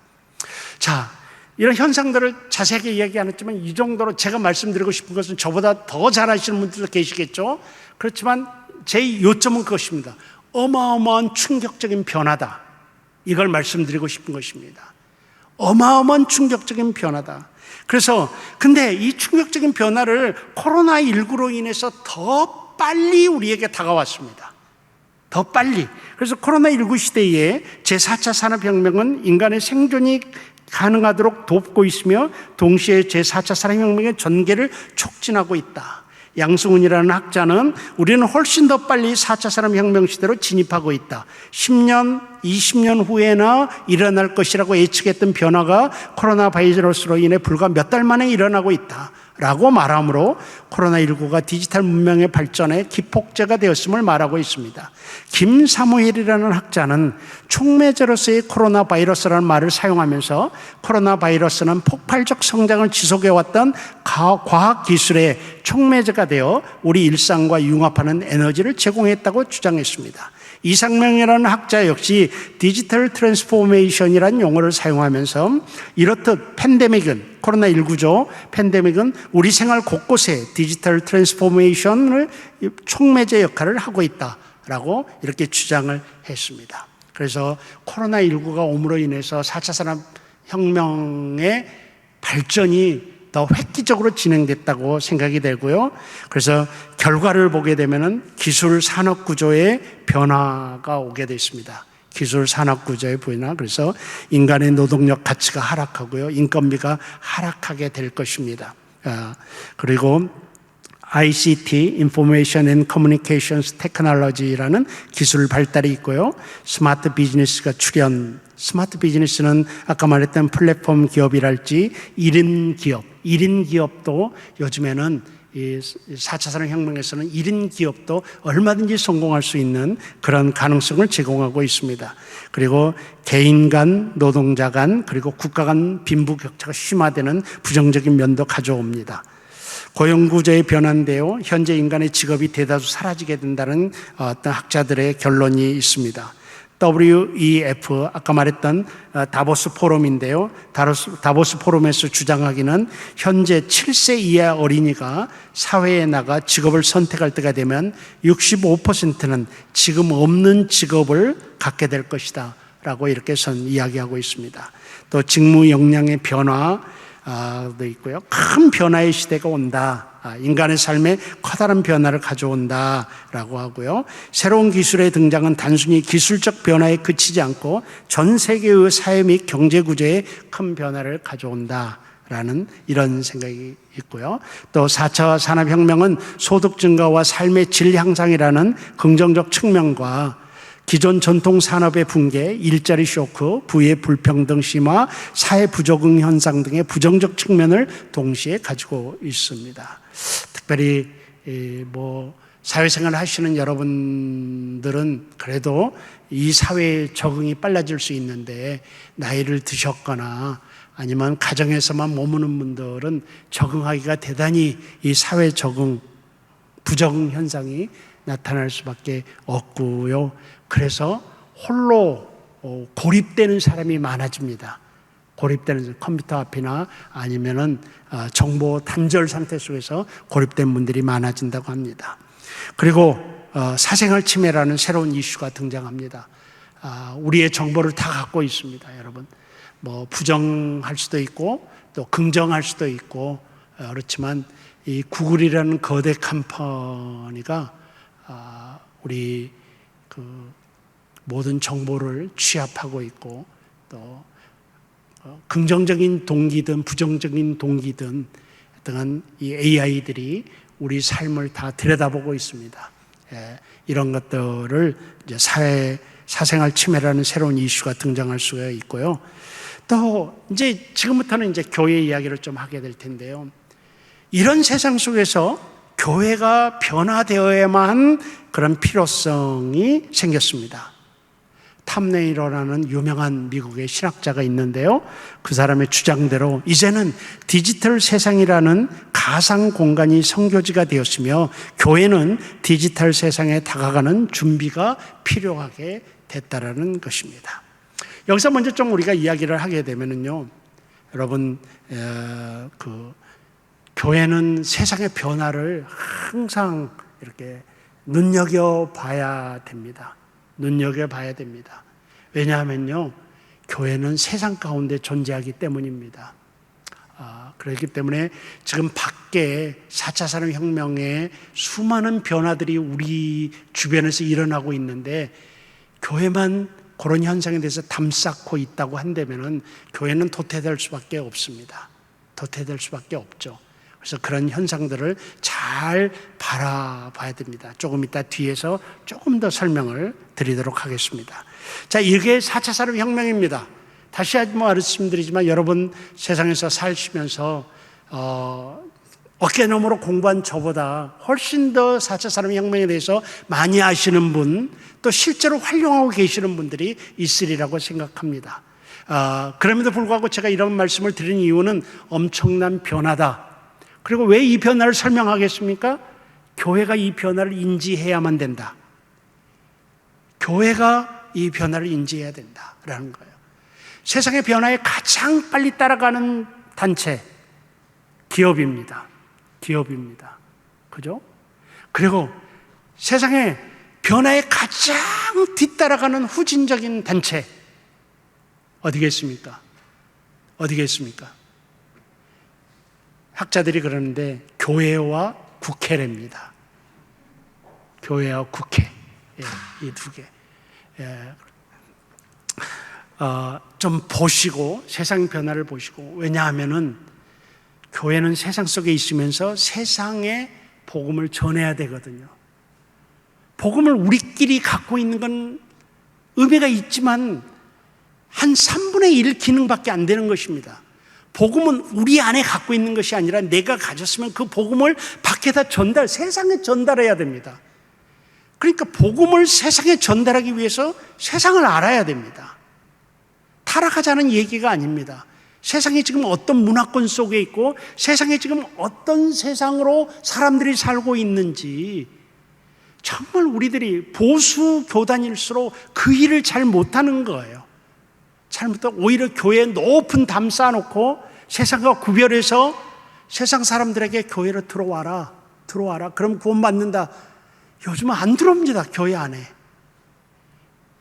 자, 이런 현상들을 자세하게 이야기 안 했지만 이 정도로 제가 말씀드리고 싶은 것은 저보다 더 잘 아시는 분들도 계시겠죠. 그렇지만 제 요점은 그것입니다. 어마어마한 충격적인 변화다. 이걸 말씀드리고 싶은 것입니다. 어마어마한 충격적인 변화다. 그래서 근데 이 충격적인 변화를 코로나19로 인해서 더 빨리 우리에게 다가왔습니다. 더 빨리. 그래서 코로나19 시대에 제4차 산업혁명은 인간의 생존이 가능하도록 돕고 있으며 동시에 제4차 산업혁명의 전개를 촉진하고 있다. 양승훈이라는 학자는 우리는 훨씬 더 빨리 4차 산업혁명 시대로 진입하고 있다. 10년, 20년 후에나 일어날 것이라고 예측했던 변화가 코로나 바이러스로 인해 불과 몇 달 만에 일어나고 있다. 라고 말하므로 코로나19가 디지털 문명의 발전에 기폭제가 되었음을 말하고 있습니다. 김사무엘이라는 학자는 촉매제로서의 코로나 바이러스라는 말을 사용하면서 코로나 바이러스는 폭발적 성장을 지속해왔던 과학기술의 촉매제가 되어 우리 일상과 융합하는 에너지를 제공했다고 주장했습니다. 이상명이라는 학자 역시 디지털 트랜스포메이션이라는 용어를 사용하면서 이렇듯 팬데믹은 코로나19죠. 팬데믹은 우리 생활 곳곳에 디지털 트랜스포메이션을 촉매제 역할을 하고 있다라고 이렇게 주장을 했습니다. 그래서 코로나19가 옴으로 인해서 4차 산업혁명의 발전이 더 획기적으로 진행됐다고 생각이 되고요. 그래서 결과를 보게 되면은 기술 산업 구조의 변화가 오게 돼 있습니다. 기술 산업 구조의 변화. 그래서 인간의 노동력 가치가 하락하고요. 인건비가 하락하게 될 것입니다. 그리고 ICT, Information and Communications Technology라는 기술 발달이 있고요. 스마트 비즈니스가 스마트 비즈니스는 아까 말했던 플랫폼 기업이랄지 1인 기업도 요즘에는 이 4차 산업혁명에서는 1인 기업도 얼마든지 성공할 수 있는 그런 가능성을 제공하고 있습니다. 그리고 개인 간, 노동자 간, 그리고 국가 간 빈부격차가 심화되는 부정적인 면도 가져옵니다. 고용구조의 변화인데요. 현재 인간의 직업이 대다수 사라지게 된다는 어떤 학자들의 결론이 있습니다. WEF, 아까 말했던 다보스 포럼인데요. 다보스 포럼에서 주장하기는 현재 7세 이하 어린이가 사회에 나가 직업을 선택할 때가 되면 65%는 지금 없는 직업을 갖게 될 것이다 라고 이렇게 이야기하고 있습니다. 또 직무 역량의 변화도 있고요. 큰 변화의 시대가 온다. 인간의 삶에 커다란 변화를 가져온다라고 하고요. 새로운 기술의 등장은 단순히 기술적 변화에 그치지 않고 전 세계의 사회 및 경제 구조에 큰 변화를 가져온다라는 이런 생각이 있고요. 또 4차 산업혁명은 소득 증가와 삶의 질 향상이라는 긍정적 측면과 기존 전통 산업의 붕괴, 일자리 쇼크, 부의 불평등 심화, 사회 부적응 현상 등의 부정적 측면을 동시에 가지고 있습니다. 특별히 사회생활을 하시는 여러분들은 그래도 이 사회에 적응이 빨라질 수 있는데 나이를 드셨거나 아니면 가정에서만 머무는 분들은 적응하기가 대단히 이 사회 적응, 부적응 현상이 나타날 수밖에 없고요. 그래서 홀로 고립되는 사람이 많아집니다. 고립되는 컴퓨터 앞이나 아니면은 정보 단절 상태 속에서 고립된 분들이 많아진다고 합니다. 그리고 사생활 침해라는 새로운 이슈가 등장합니다. 우리의 정보를 다 갖고 있습니다, 여러분. 부정할 수도 있고 또 긍정할 수도 있고 그렇지만 이 구글이라는 거대 컴퍼니가 우리 모든 정보를 취합하고 있고 또 긍정적인 동기든 부정적인 동기든 등한 이 AI들이 우리 삶을 다 들여다보고 있습니다. 이런 것들을 이제 사생활 침해라는 새로운 이슈가 등장할 수가 있고요. 또 이제 지금부터는 이제 교회 이야기를 좀 하게 될 텐데요. 이런 세상 속에서 교회가 변화되어야만 한 그런 필요성이 생겼습니다. 탐네이러라는 유명한 미국의 신학자가 있는데요. 그 사람의 주장대로 이제는 디지털 세상이라는 가상 공간이 성교지가 되었으며 교회는 디지털 세상에 다가가는 준비가 필요하게 됐다라는 것입니다. 여기서 먼저 좀 우리가 이야기를 하게 되면은요, 여러분, 교회는 세상의 변화를 항상 이렇게 눈여겨봐야 됩니다. 눈여겨봐야 됩니다. 왜냐하면요, 교회는 세상 가운데 존재하기 때문입니다. 그렇기 때문에 지금 밖에 4차 산업혁명의 수많은 변화들이 우리 주변에서 일어나고 있는데 교회만 그런 현상에 대해서 담쌓고 있다고 한다면은 교회는 도태될 수밖에 없습니다. 도태될 수밖에 없죠. 그래서 그런 현상들을 잘 바라봐야 됩니다. 조금 이따 뒤에서 조금 더 설명을 드리도록 하겠습니다. 자, 이게 4차 산업혁명입니다. 다시 말씀드리지만 여러분 세상에서 사시면서 어깨너머로 공부한 저보다 훨씬 더 4차 산업혁명에 대해서 많이 아시는 분, 또 실제로 활용하고 계시는 분들이 있으리라고 생각합니다. 그럼에도 불구하고 제가 이런 말씀을 드리는 이유는 엄청난 변화다. 그리고 왜 이 변화를 설명하겠습니까? 교회가 이 변화를 인지해야만 된다. 교회가 이 변화를 인지해야 된다라는 거예요. 세상의 변화에 가장 빨리 따라가는 단체, 기업입니다. 기업입니다. 그죠? 그리고 세상의 변화에 가장 그냥 뒤따라가는 후진적인 단체 어디겠습니까? 어디겠습니까? 학자들이 그러는데 교회와 국회랍니다. 교회와 국회, 이 두 개. 좀 보시고 세상 변화를 보시고, 왜냐하면은 교회는 세상 속에 있으면서 세상에 복음을 전해야 되거든요. 복음을 우리끼리 갖고 있는 건 의미가 있지만 한 3분의 1 기능밖에 안 되는 것입니다. 복음은 우리 안에 갖고 있는 것이 아니라 내가 가졌으면 그 복음을 밖에다 세상에 전달해야 됩니다. 그러니까 복음을 세상에 전달하기 위해서 세상을 알아야 됩니다. 타락하자는 얘기가 아닙니다. 세상이 지금 어떤 문화권 속에 있고 세상에 지금 어떤 세상으로 사람들이 살고 있는지, 정말 우리들이 보수 교단일수록 그 일을 잘 못하는 거예요. 잘못하고 오히려 교회에 높은 담 쌓아놓고 세상과 구별해서 세상 사람들에게 교회로 들어와라 그럼 구원받는다. 요즘은 안 들어옵니다. 교회 안에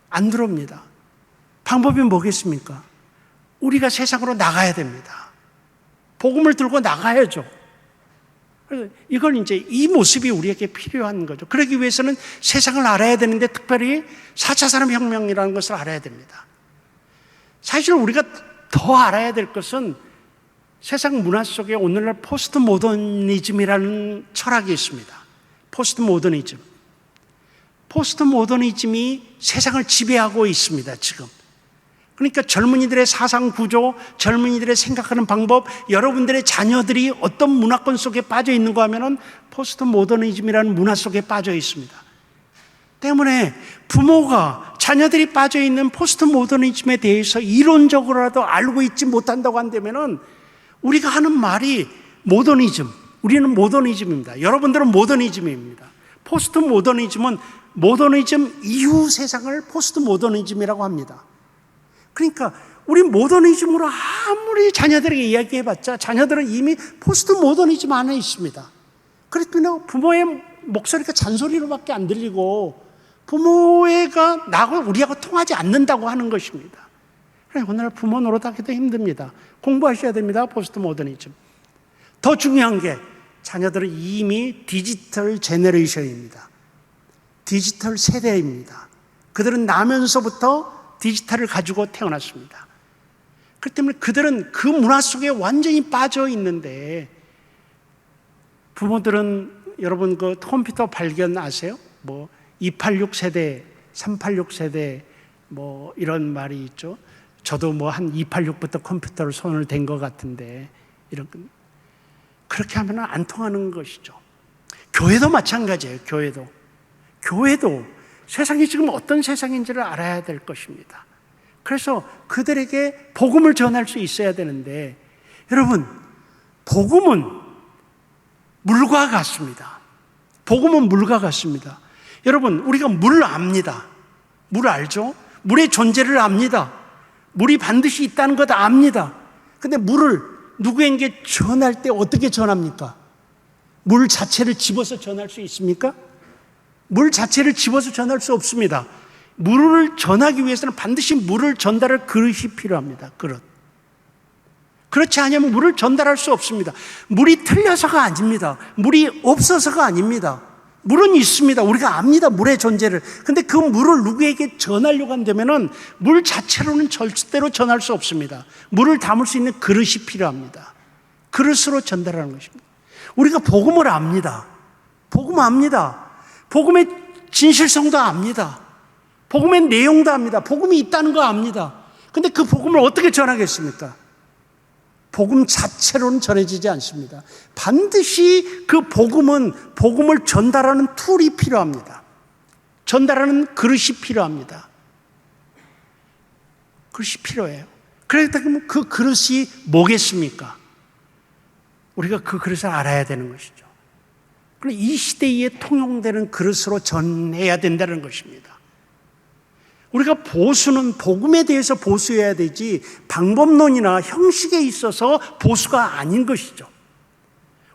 안 들어옵니다. 방법이 뭐겠습니까? 우리가 세상으로 나가야 됩니다. 복음을 들고 나가야죠. 이건 이제 이 모습이 우리에게 필요한 거죠. 그러기 위해서는 세상을 알아야 되는데 특별히 4차 산업혁명이라는 것을 알아야 됩니다. 사실 우리가 더 알아야 될 것은 세상 문화 속에 오늘날 포스트 모더니즘이라는 철학이 있습니다. 포스트 모더니즘이 세상을 지배하고 있습니다, 지금. 그러니까 젊은이들의 사상 구조, 젊은이들의 생각하는 방법, 여러분들의 자녀들이 어떤 문화권 속에 빠져 있는가 하면은 포스트 모더니즘이라는 문화 속에 빠져 있습니다. 때문에 부모가 자녀들이 빠져 있는 포스트 모더니즘에 대해서 이론적으로라도 알고 있지 못한다고 한다면은 우리가 하는 말이 모더니즘, 우리는 모더니즘입니다. 여러분들은 모더니즘입니다. 포스트 모더니즘은 모더니즘 이후 세상을 포스트 모더니즘이라고 합니다. 그러니까 우리 모더니즘으로 아무리 자녀들에게 이야기해봤자 자녀들은 이미 포스트 모더니즘 안에 있습니다. 그렇기 때문에 부모의 목소리가 잔소리로밖에 안 들리고 부모가 나하고 우리하고 통하지 않는다고 하는 것입니다. 그러니까 오늘 부모 노릇하기도 힘듭니다. 공부하셔야 됩니다. 포스트 모더니즘. 더 중요한 게 자녀들은 이미 디지털 제너레이션입니다. 디지털 세대입니다. 그들은 나면서부터 디지털을 가지고 태어났습니다. 그렇기 때문에 그들은 그 문화 속에 완전히 빠져 있는데, 부모들은 여러분 그 컴퓨터 발견 아세요? 286 세대, 386 세대 이런 말이 있죠. 저도 한 286부터 컴퓨터를 손을 댄 것 같은데, 그렇게 하면 안 통하는 것이죠. 교회도 마찬가지예요. 교회도 세상이 지금 어떤 세상인지를 알아야 될 것입니다. 그래서 그들에게 복음을 전할 수 있어야 되는데, 여러분, 복음은 물과 같습니다. 여러분, 우리가 물 압니다. 물 알죠? 물의 존재를 압니다. 물이 반드시 있다는 것 압니다. 근데 물을 누구에게 전할 때 어떻게 전합니까? 물 자체를 집어서 전할 수 있습니까? 물 자체를 집어서 전할 수 없습니다. 물을 전하기 위해서는 반드시 물을 전달할 그릇이 필요합니다. 그릇. 그렇지 않으면 물을 전달할 수 없습니다. 물이 틀려서가 아닙니다. 물이 없어서가 아닙니다. 물은 있습니다. 우리가 압니다. 물의 존재를. 근데 그 물을 누구에게 전하려고 한다면은 물 자체로는 절대로 전할 수 없습니다. 물을 담을 수 있는 그릇이 필요합니다. 그릇으로 전달하는 것입니다. 우리가 복음을 압니다. 복음의 진실성도 압니다. 복음의 내용도 압니다. 복음이 있다는 거 압니다. 근데 그 복음을 어떻게 전하겠습니까? 복음 자체로는 전해지지 않습니다. 반드시 그 복음을 전달하는 툴이 필요합니다. 전달하는 그릇이 필요합니다. 그릇이 필요해요. 그렇다면 그 그릇이 뭐겠습니까? 우리가 그 그릇을 알아야 되는 것이죠. 그럼 이 시대에 통용되는 그릇으로 전해야 된다는 것입니다. 우리가 보수는 복음에 대해서 보수해야 되지 방법론이나 형식에 있어서 보수가 아닌 것이죠.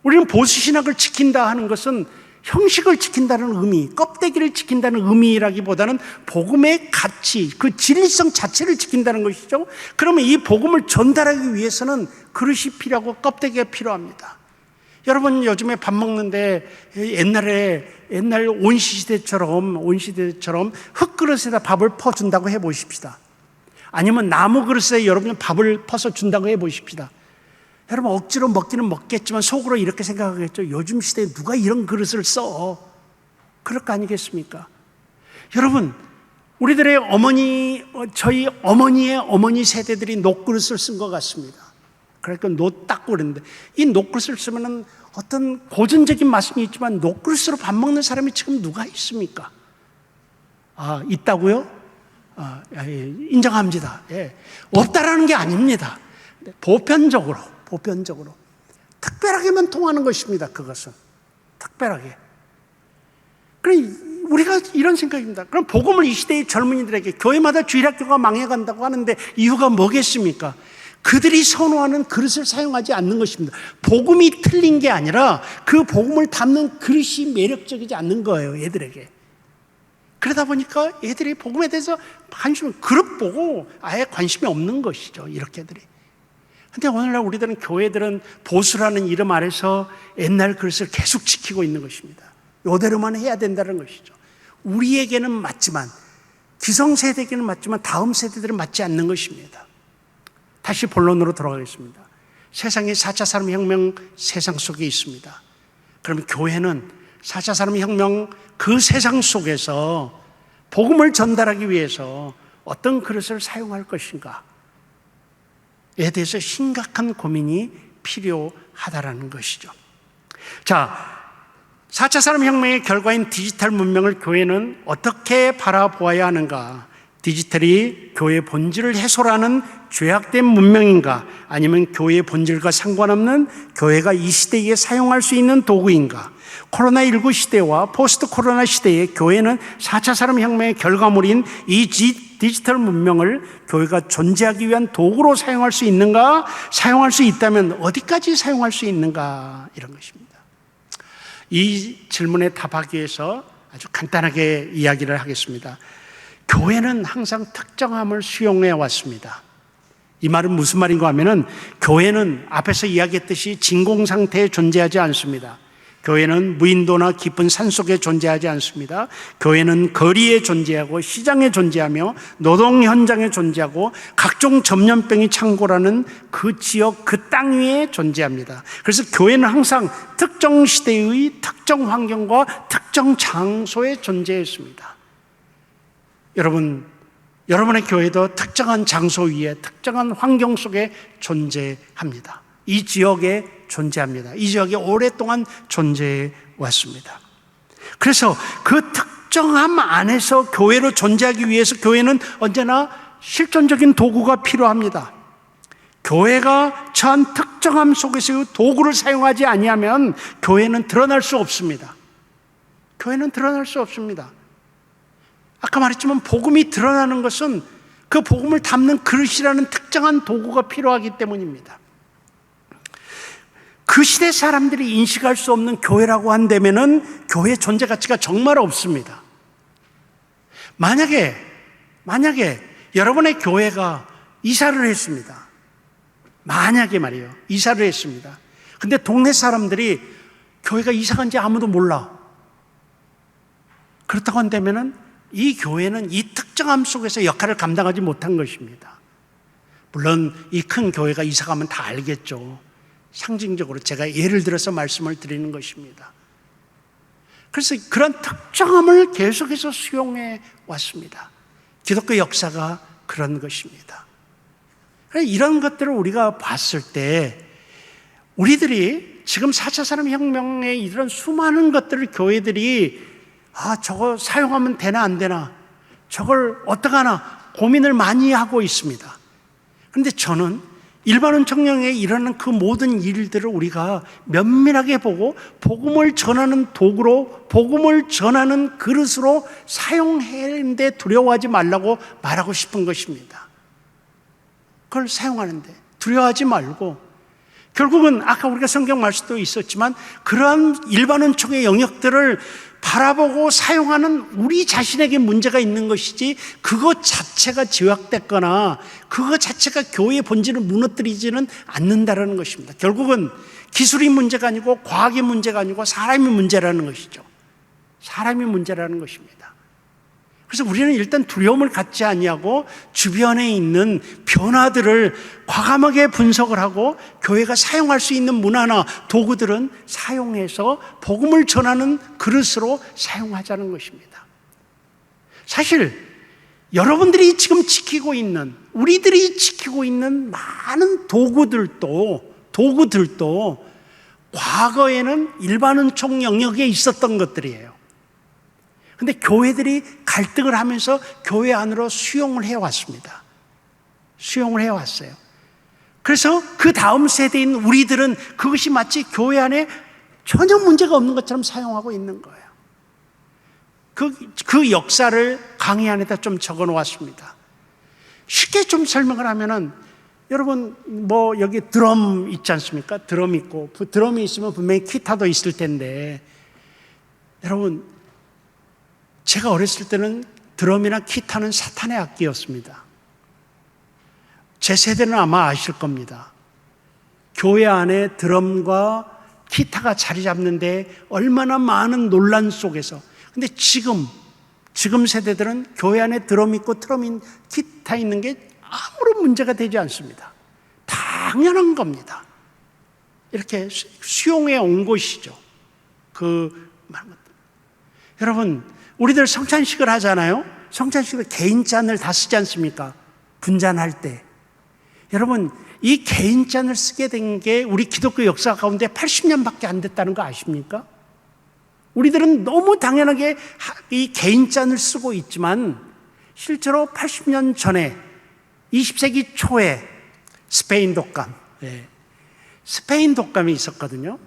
우리는 보수 신학을 지킨다 하는 것은 형식을 지킨다는 의미, 껍데기를 지킨다는 의미라기보다는 복음의 가치, 그 진리성 자체를 지킨다는 것이죠. 그러면 이 복음을 전달하기 위해서는 그릇이 필요하고 껍데기가 필요합니다. 여러분 요즘에 밥 먹는데 옛날 온시대처럼 흙그릇에다 밥을 퍼준다고 해보십시다. 아니면 나무 그릇에 여러분 밥을 퍼서 준다고 해보십시다. 여러분 억지로 먹기는 먹겠지만 속으로 이렇게 생각하겠죠. 요즘 시대에 누가 이런 그릇을 써? 그럴 거 아니겠습니까? 여러분 우리들의 저희 어머니의 어머니 세대들이 녹그릇을 쓴 것 같습니다. 그러니까 노 닦고 그랬는데 이 녹그릇을 쓰면은 어떤 고전적인 말씀이 있지만 녹그릇으로 밥 먹는 사람이 지금 누가 있습니까? 있다고요? 인정합니다. 예. 없다라는 게 아닙니다. 보편적으로 특별하게만 통하는 것입니다. 그것은 특별하게. 그럼 우리가 이런 생각입니다. 그럼 복음을 이 시대의 젊은이들에게 교회마다 주일학교가 망해간다고 하는데 이유가 뭐겠습니까? 그들이 선호하는 그릇을 사용하지 않는 것입니다. 복음이 틀린 게 아니라 그 복음을 담는 그릇이 매력적이지 않는 거예요, 애들에게. 그러다 보니까 애들이 복음에 대해서 그릇 보고 아예 관심이 없는 것이죠, 이렇게들이. 근데 오늘날 우리들은 교회들은 보수라는 이름 아래서 옛날 그릇을 계속 지키고 있는 것입니다. 이대로만 해야 된다는 것이죠. 우리에게는 맞지만, 기성세대에게는 맞지만 다음 세대들은 맞지 않는 것입니다. 다시 본론으로 돌아가겠습니다. 세상이 4차 산업혁명 세상 속에 있습니다. 그러면 교회는 4차 산업혁명 그 세상 속에서 복음을 전달하기 위해서 어떤 그릇을 사용할 것인가? 에 대해서 심각한 고민이 필요하다라는 것이죠. 자, 4차 산업혁명의 결과인 디지털 문명을 교회는 어떻게 바라보아야 하는가? 디지털이 교회의 본질을 해소하는 죄악된 문명인가? 아니면 교회의 본질과 상관없는 교회가 이 시대에 사용할 수 있는 도구인가? 코로나19 시대와 포스트 코로나 시대에 교회는 4차 산업혁명의 결과물인 이 디지털 문명을 교회가 존재하기 위한 도구로 사용할 수 있는가? 사용할 수 있다면 어디까지 사용할 수 있는가? 이런 것입니다. 이 질문에 답하기 위해서 아주 간단하게 이야기를 하겠습니다. 교회는 항상 특정함을 수용해 왔습니다. 이 말은 무슨 말인가 하면은 교회는 앞에서 이야기했듯이 진공 상태에 존재하지 않습니다. 교회는 무인도나 깊은 산속에 존재하지 않습니다. 교회는 거리에 존재하고 시장에 존재하며 노동 현장에 존재하고 각종 전염병이 창궐하는 그 지역 그 땅 위에 존재합니다. 그래서 교회는 항상 특정 시대의 특정 환경과 특정 장소에 존재했습니다. 여러분의 교회도 특정한 장소 위에 특정한 환경 속에 존재합니다. 이 지역에 존재합니다. 이 지역에 오랫동안 존재해 왔습니다. 그래서 그 특정함 안에서 교회로 존재하기 위해서 교회는 언제나 실존적인 도구가 필요합니다. 교회가 처한 특정함 속에서 도구를 사용하지 아니하면 교회는 드러날 수 없습니다. 교회는 드러날 수 없습니다. 아까 말했지만 복음이 드러나는 것은 그 복음을 담는 그릇이라는 특정한 도구가 필요하기 때문입니다. 그 시대 사람들이 인식할 수 없는 교회라고 한다면은 교회 존재 가치가 정말 없습니다. 만약에 여러분의 교회가 이사를 했습니다. 만약에 말이에요. 이사를 했습니다. 근데 동네 사람들이 교회가 이사 간지 아무도 몰라. 그렇다고 한다면은 이 교회는 이 특정함 속에서 역할을 감당하지 못한 것입니다. 물론 이 큰 교회가 이사 가면 다 알겠죠. 상징적으로 제가 예를 들어서 말씀을 드리는 것입니다. 그래서 그런 특정함을 계속해서 수용해 왔습니다. 기독교 역사가 그런 것입니다. 이런 것들을 우리가 봤을 때 우리들이 지금 4차 산업혁명의 이런 수많은 것들을 교회들이 저거 사용하면 되나 안 되나, 저걸 어떡하나 고민을 많이 하고 있습니다. 그런데 저는 일반원 청년에 일어나는 그 모든 일들을 우리가 면밀하게 보고 복음을 전하는 도구로, 복음을 전하는 그릇으로 사용하는데 두려워하지 말라고 말하고 싶은 것입니다. 그걸 사용하는데 두려워하지 말고 결국은 아까 우리가 성경 말씀도 있었지만 그러한 일반원총의 영역들을 바라보고 사용하는 우리 자신에게 문제가 있는 것이지 그것 자체가 제약됐거나 그것 자체가 교회의 본질을 무너뜨리지는 않는다는 것입니다. 결국은 기술이 문제가 아니고 과학의 문제가 아니고 사람이 문제라는 것이죠. 사람이 문제라는 것입니다. 그래서 우리는 일단 두려움을 갖지 아니하고 주변에 있는 변화들을 과감하게 분석을 하고 교회가 사용할 수 있는 문화나 도구들은 사용해서 복음을 전하는 그릇으로 사용하자는 것입니다. 사실 여러분들이 지금 지키고 있는, 우리들이 지키고 있는 많은 도구들도 과거에는 일반은총 영역에 있었던 것들이에요. 근데 교회들이 갈등을 하면서 교회 안으로 수용을 해왔습니다. 수용을 해왔어요. 그래서 그 다음 세대인 우리들은 그것이 마치 교회 안에 전혀 문제가 없는 것처럼 사용하고 있는 거예요. 그 역사를 강의 안에다 좀 적어 놓았습니다. 쉽게 좀 설명을 하면은 여러분 뭐 여기 드럼 있지 않습니까? 드럼 있고 드럼이 있으면 분명히 기타도 있을 텐데 여러분 제가 어렸을 때는 드럼이나 기타는 사탄의 악기였습니다. 제 세대는 아마 아실 겁니다. 교회 안에 드럼과 기타가 자리 잡는데 얼마나 많은 논란 속에서 근데 지금 세대들은 교회 안에 드럼 있고 기타 있는 게 아무런 문제가 되지 않습니다. 당연한 겁니다. 이렇게 수용해 온 것이죠. 여러분 우리들 성찬식을 하잖아요. 성찬식을 개인잔을 다 쓰지 않습니까? 분잔할 때. 여러분 이 개인잔을 쓰게 된 게 우리 기독교 역사 가운데 80년밖에 안 됐다는 거 아십니까? 우리들은 너무 당연하게 이 개인잔을 쓰고 있지만 실제로 80년 전에 20세기 초에 스페인 독감이 있었거든요.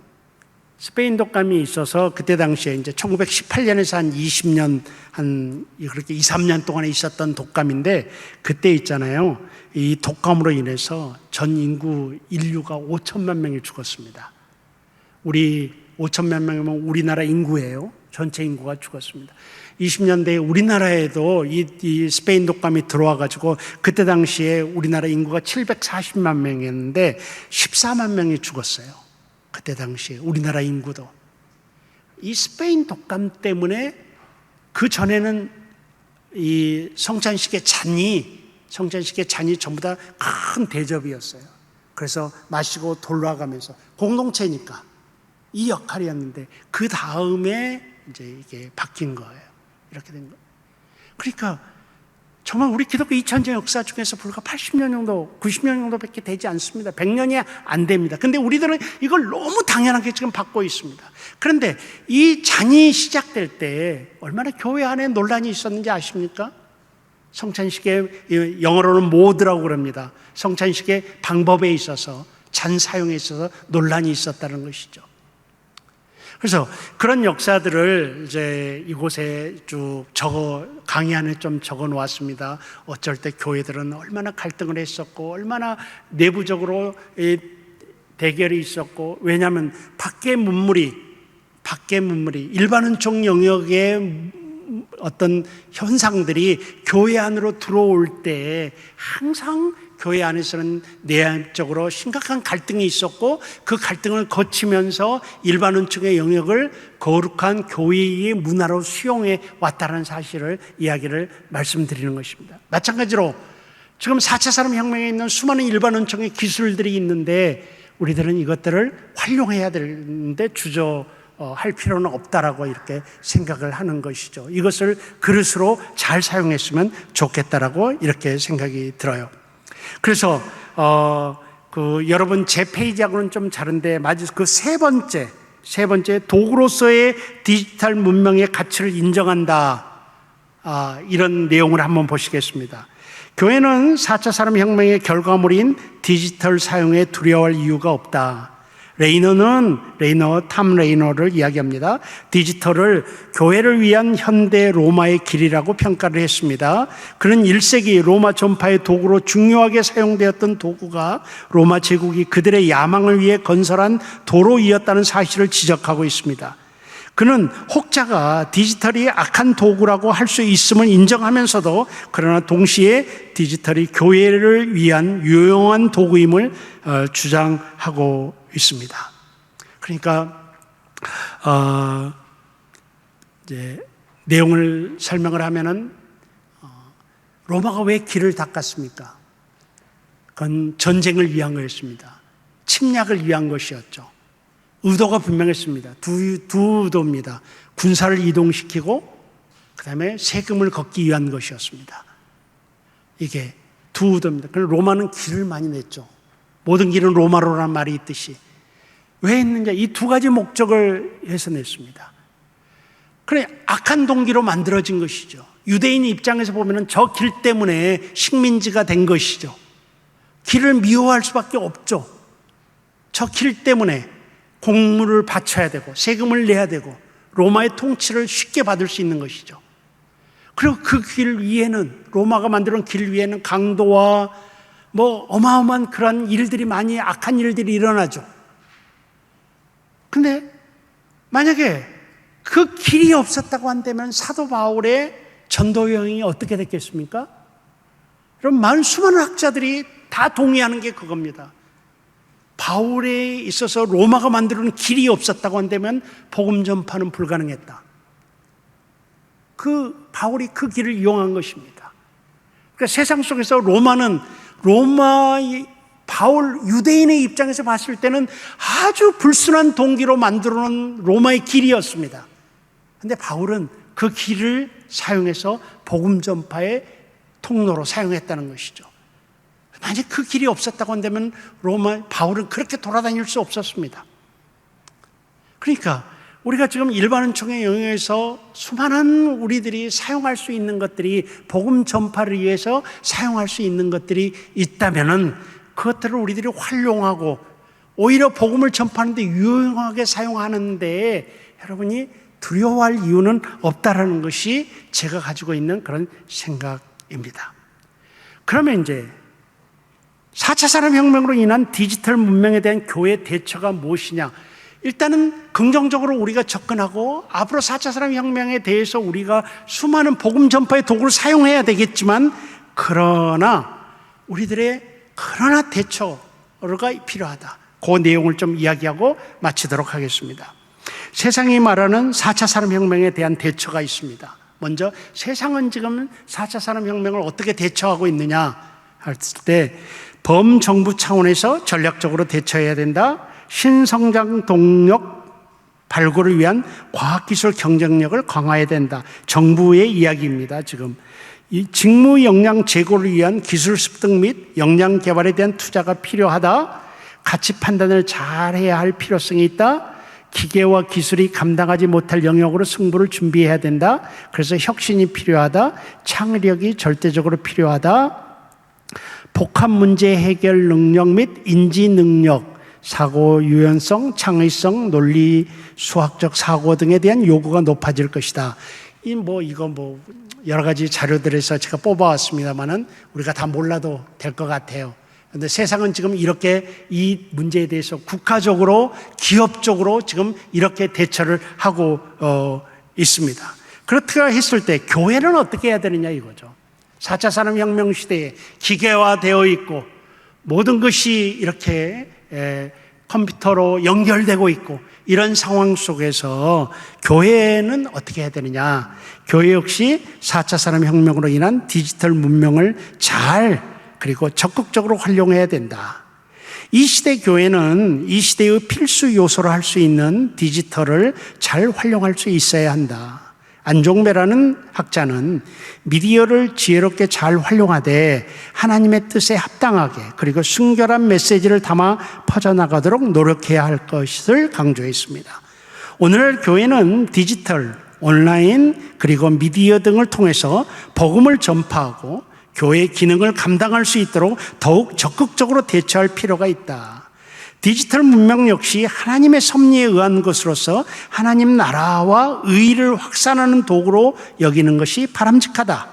스페인 독감이 있어서 그때 당시에 이제 1918년에서 한 20년, 그렇게 2, 3년 동안에 있었던 독감인데 그때 있잖아요. 이 독감으로 인해서 전 인류가 5천만 명이 죽었습니다. 우리 5천만 명이면 우리나라 인구예요. 전체 인구가 죽었습니다. 20년대에 우리나라에도 이 스페인 독감이 들어와가지고 그때 당시에 우리나라 인구가 740만 명이었는데 14만 명이 죽었어요. 그때 당시에 우리나라 인구도. 이 스페인 독감 때문에 그 전에는 이 성찬식의 잔이 전부 다 큰 대접이었어요. 그래서 마시고 돌아가면서 공동체니까 이 역할이었는데 그 다음에 이제 이게 바뀐 거예요. 이렇게 된 거예요. 그러니까 정말 우리 기독교 2000년 역사 중에서 불과 80년 정도, 90년 정도밖에 되지 않습니다. 100년이 안 됩니다. 근데 우리들은 이걸 너무 당연하게 지금 받고 있습니다. 그런데 이 잔이 시작될 때 얼마나 교회 안에 논란이 있었는지 아십니까? 성찬식의 영어로는 모드라고 그럽니다. 성찬식의 방법에 있어서 잔 사용에 있어서 논란이 있었다는 것이죠. 그래서 그런 역사들을 이제 이곳에 쭉 강의 안에 좀 적어 놓았습니다. 어쩔 때 교회들은 얼마나 갈등을 했었고, 얼마나 내부적으로 대결이 있었고, 왜냐하면 밖의 문물이 일반은총 영역의 어떤 현상들이 교회 안으로 들어올 때 항상 교회 안에서는 내적으로 심각한 갈등이 있었고 그 갈등을 거치면서 일반은총의 영역을 거룩한 교회의 문화로 수용해 왔다는 사실을 이야기를 말씀드리는 것입니다. 마찬가지로 지금 4차 산업혁명에 있는 수많은 일반은총의 기술들이 있는데 우리들은 이것들을 활용해야 되는데 주저할 필요는 없다라고 이렇게 생각을 하는 것이죠. 이것을 그릇으로 잘 사용했으면 좋겠다라고 이렇게 생각이 들어요. 그래서 여러분 제 페이지하고는 좀 다른데 맞아서 그 세 번째 도구로서의 디지털 문명의 가치를 인정한다. 이런 내용을 한번 보시겠습니다. 교회는 4차 산업혁명의 결과물인 디지털 사용에 두려워할 이유가 없다. 탐 레이너를 이야기합니다. 디지털을 교회를 위한 현대 로마의 길이라고 평가를 했습니다. 그는 1세기 로마 전파의 도구로 중요하게 사용되었던 도구가 로마 제국이 그들의 야망을 위해 건설한 도로이었다는 사실을 지적하고 있습니다. 그는 혹자가 디지털이 악한 도구라고 할 수 있음을 인정하면서도 그러나 동시에 디지털이 교회를 위한 유용한 도구임을 주장하고 있습니다. 그러니까 이제 내용을 설명을 하면은 로마가 왜 길을 닦았습니까? 그건 전쟁을 위한 거였습니다. 침략을 위한 것이었죠. 의도가 분명했습니다. 두 의도입니다. 군사를 이동시키고 그다음에 세금을 걷기 위한 것이었습니다. 이게 두 의도입니다. 그래서 로마는 길을 많이 냈죠. 모든 길은 로마로라는 말이 있듯이. 왜 했느냐? 이 두 가지 목적을 해서 냈습니다. 그래, 악한 동기로 만들어진 것이죠. 유대인 입장에서 보면 저 길 때문에 식민지가 된 것이죠. 길을 미워할 수밖에 없죠. 저 길 때문에 공물을 바쳐야 되고 세금을 내야 되고 로마의 통치를 쉽게 받을 수 있는 것이죠. 그리고 그 길 위에는, 로마가 만들어놓은 길 위에는 강도와 어마어마한 그런 일들이 많이, 악한 일들이 일어나죠. 근데 만약에 그 길이 없었다고 한다면 사도 바울의 전도 여행이 어떻게 됐겠습니까? 여러분, 수많은 학자들이 다 동의하는 게 그겁니다. 바울에 있어서 로마가 만들어놓은 길이 없었다고 한다면 복음 전파는 불가능했다. 바울이 그 길을 이용한 것입니다. 그러니까 세상 속에서 바울 유대인의 입장에서 봤을 때는 아주 불순한 동기로 만들어놓은 로마의 길이었습니다. 그런데 바울은 그 길을 사용해서 복음 전파의 통로로 사용했다는 것이죠. 만약 그 길이 없었다고 한다면 바울은 그렇게 돌아다닐 수 없었습니다. 그러니까 우리가 지금 일반은총의 영역에서 수많은 우리들이 사용할 수 있는 것들이, 복음 전파를 위해서 사용할 수 있는 것들이 있다면은 그것들을 우리들이 활용하고 오히려 복음을 전파하는데 유용하게 사용하는데 여러분이 두려워할 이유는 없다라는 것이 제가 가지고 있는 그런 생각입니다. 그러면 이제 4차 산업혁명으로 인한 디지털 문명에 대한 교회의 대처가 무엇이냐? 일단은 긍정적으로 우리가 접근하고 앞으로 4차 산업혁명에 대해서 우리가 수많은 복음 전파의 도구를 사용해야 되겠지만 그러나 대처가 필요하다. 그 내용을 좀 이야기하고 마치도록 하겠습니다. 세상이 말하는 4차 산업혁명에 대한 대처가 있습니다. 먼저 세상은 지금 4차 산업혁명을 어떻게 대처하고 있느냐 할 때 범정부 차원에서 전략적으로 대처해야 된다. 신성장 동력 발굴을 위한 과학기술 경쟁력을 강화해야 된다. 정부의 이야기입니다. 지금 이 직무 역량 제고를 위한 기술 습득 및 역량 개발에 대한 투자가 필요하다. 가치 판단을 잘해야 할 필요성이 있다. 기계와 기술이 감당하지 못할 영역으로 승부를 준비해야 된다. 그래서 혁신이 필요하다. 창의력이 절대적으로 필요하다. 복합 문제 해결 능력 및 인지 능력, 사고 유연성, 창의성, 논리, 수학적 사고 등에 대한 요구가 높아질 것이다. 여러 가지 자료들에서 제가 뽑아왔습니다만은 우리가 다 몰라도 될 것 같아요. 그런데 세상은 지금 이렇게 이 문제에 대해서 국가적으로, 기업적으로 지금 이렇게 대처를 하고 있습니다. 그렇게 했을 때 교회는 어떻게 해야 되느냐 이거죠. 4차 산업혁명 시대에 기계화되어 있고 모든 것이 이렇게 컴퓨터로 연결되고 있고 이런 상황 속에서 교회는 어떻게 해야 되느냐. 교회 역시 4차 산업혁명으로 인한 디지털 문명을 그리고 적극적으로 활용해야 된다. 이 시대 교회는 이 시대의 필수 요소로 할 수 있는 디지털을 잘 활용할 수 있어야 한다. 안종배라는 학자는 미디어를 지혜롭게 잘 활용하되 하나님의 뜻에 합당하게 그리고 순결한 메시지를 담아 퍼져나가도록 노력해야 할 것을 강조했습니다. 오늘날 교회는 디지털, 온라인 그리고 미디어 등을 통해서 복음을 전파하고 교회의 기능을 감당할 수 있도록 더욱 적극적으로 대처할 필요가 있다. 디지털 문명 역시 하나님의 섭리에 의한 것으로서 하나님 나라와 의를 확산하는 도구로 여기는 것이 바람직하다.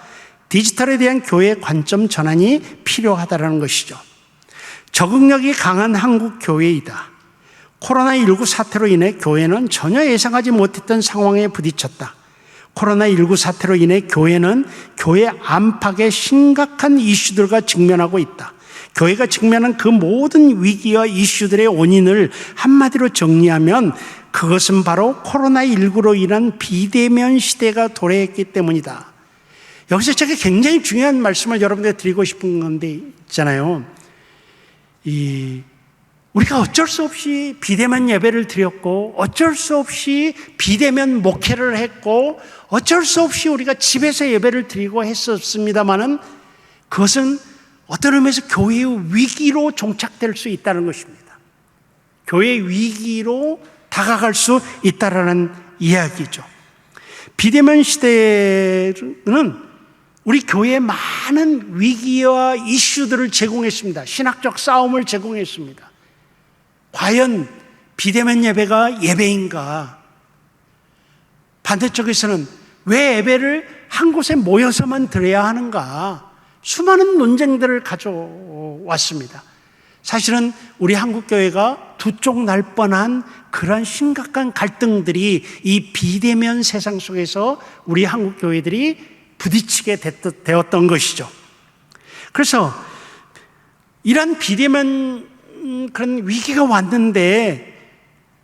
디지털에 대한 교회의 관점 전환이 필요하다는 것이죠. 적응력이 강한 한국 교회이다. 코로나19 사태로 인해 교회는 전혀 예상하지 못했던 상황에 부딪혔다. 코로나19 사태로 인해 교회는 교회 안팎의 심각한 이슈들과 직면하고 있다. 교회가 직면한 그 모든 위기와 이슈들의 원인을 한마디로 정리하면 그것은 바로 코로나19로 인한 비대면 시대가 도래했기 때문이다. 여기서 제가 굉장히 중요한 말씀을 여러분들께 드리고 싶은 건데 있잖아요. 우리가 어쩔 수 없이 비대면 예배를 드렸고 어쩔 수 없이 비대면 목회를 했고 어쩔 수 없이 우리가 집에서 예배를 드리고 했었습니다마는 그것은 어떤 의미에서 교회의 위기로 종착될 수 있다는 것입니다. 교회의 위기로 다가갈 수 있다는 이야기죠. 비대면 시대는 우리 교회에 많은 위기와 이슈들을 제공했습니다. 신학적 싸움을 제공했습니다. 과연 비대면 예배가 예배인가? 반대쪽에서는 왜 예배를 한 곳에 모여서만 드려야 하는가? 수많은 논쟁들을 가져왔습니다. 사실은 우리 한국교회가 두 쪽 날 뻔한 그런 심각한 갈등들이 이 비대면 세상 속에서 우리 한국교회들이 부딪히게 되었던 것이죠. 그래서 이런 비대면 그런 위기가 왔는데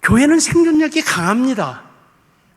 교회는 생존력이 강합니다.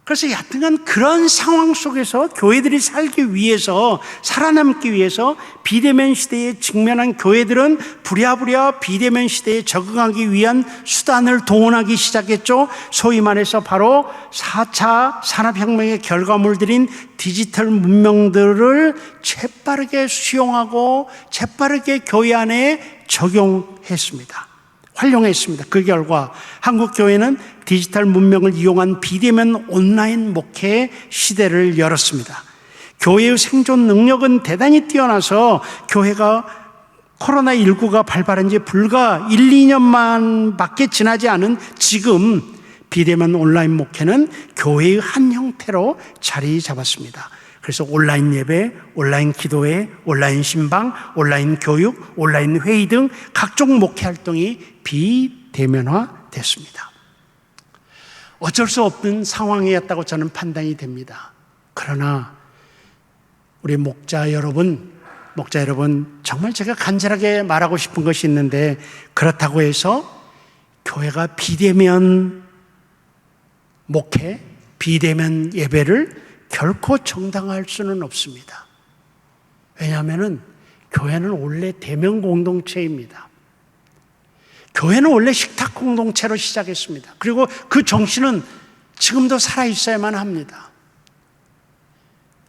그래서 여튼간 그런 상황 속에서 교회들이 살기 위해서, 살아남기 위해서 비대면 시대에 직면한 교회들은 부랴부랴 비대면 시대에 적응하기 위한 수단을 동원하기 시작했죠. 소위 말해서 바로 4차 산업혁명의 결과물들인 디지털 문명들을 재빠르게 수용하고 재빠르게 교회 안에 적용했습니다. 활용했습니다. 그 결과 한국교회는 디지털 문명을 이용한 비대면 온라인 목회 시대를 열었습니다. 교회의 생존 능력은 대단히 뛰어나서 교회가 코로나19가 발발한 지 불과 1, 2년만 밖에 지나지 않은 지금 비대면 온라인 목회는 교회의 한 형태로 자리 잡았습니다. 그래서 온라인 예배, 온라인 기도회, 온라인 신방, 온라인 교육, 온라인 회의 등 각종 목회 활동이 비대면화 됐습니다. 어쩔 수 없는 상황이었다고 저는 판단이 됩니다. 그러나 우리 목자 여러분, 정말 제가 간절하게 말하고 싶은 것이 있는데 그렇다고 해서 교회가 비대면 목회, 비대면 예배를 결코 정당화할 수는 없습니다. 왜냐하면 교회는 원래 대면 공동체입니다. 교회는 원래 식탁 공동체로 시작했습니다. 그리고 그 정신은 지금도 살아있어야만 합니다.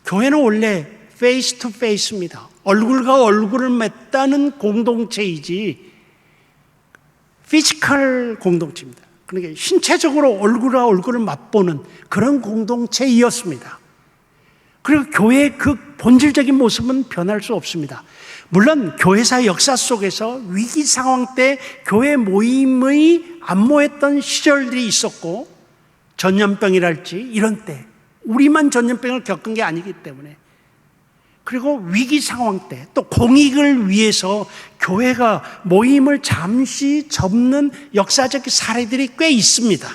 교회는 원래 페이스 투 페이스입니다. 얼굴과 얼굴을 맺다는 공동체이지 피지컬 공동체입니다. 그러니까 신체적으로 얼굴과 얼굴을 맛보는 그런 공동체이었습니다. 그리고 교회의 그 본질적인 모습은 변할 수 없습니다. 물론 교회사 역사 속에서 위기 상황 때 교회 모임의 안 모였던 시절들이 있었고 전염병이랄지 이런 때 우리만 전염병을 겪은 게 아니기 때문에 그리고 위기 상황 때 또 공익을 위해서 교회가 모임을 잠시 접는 역사적 사례들이 꽤 있습니다.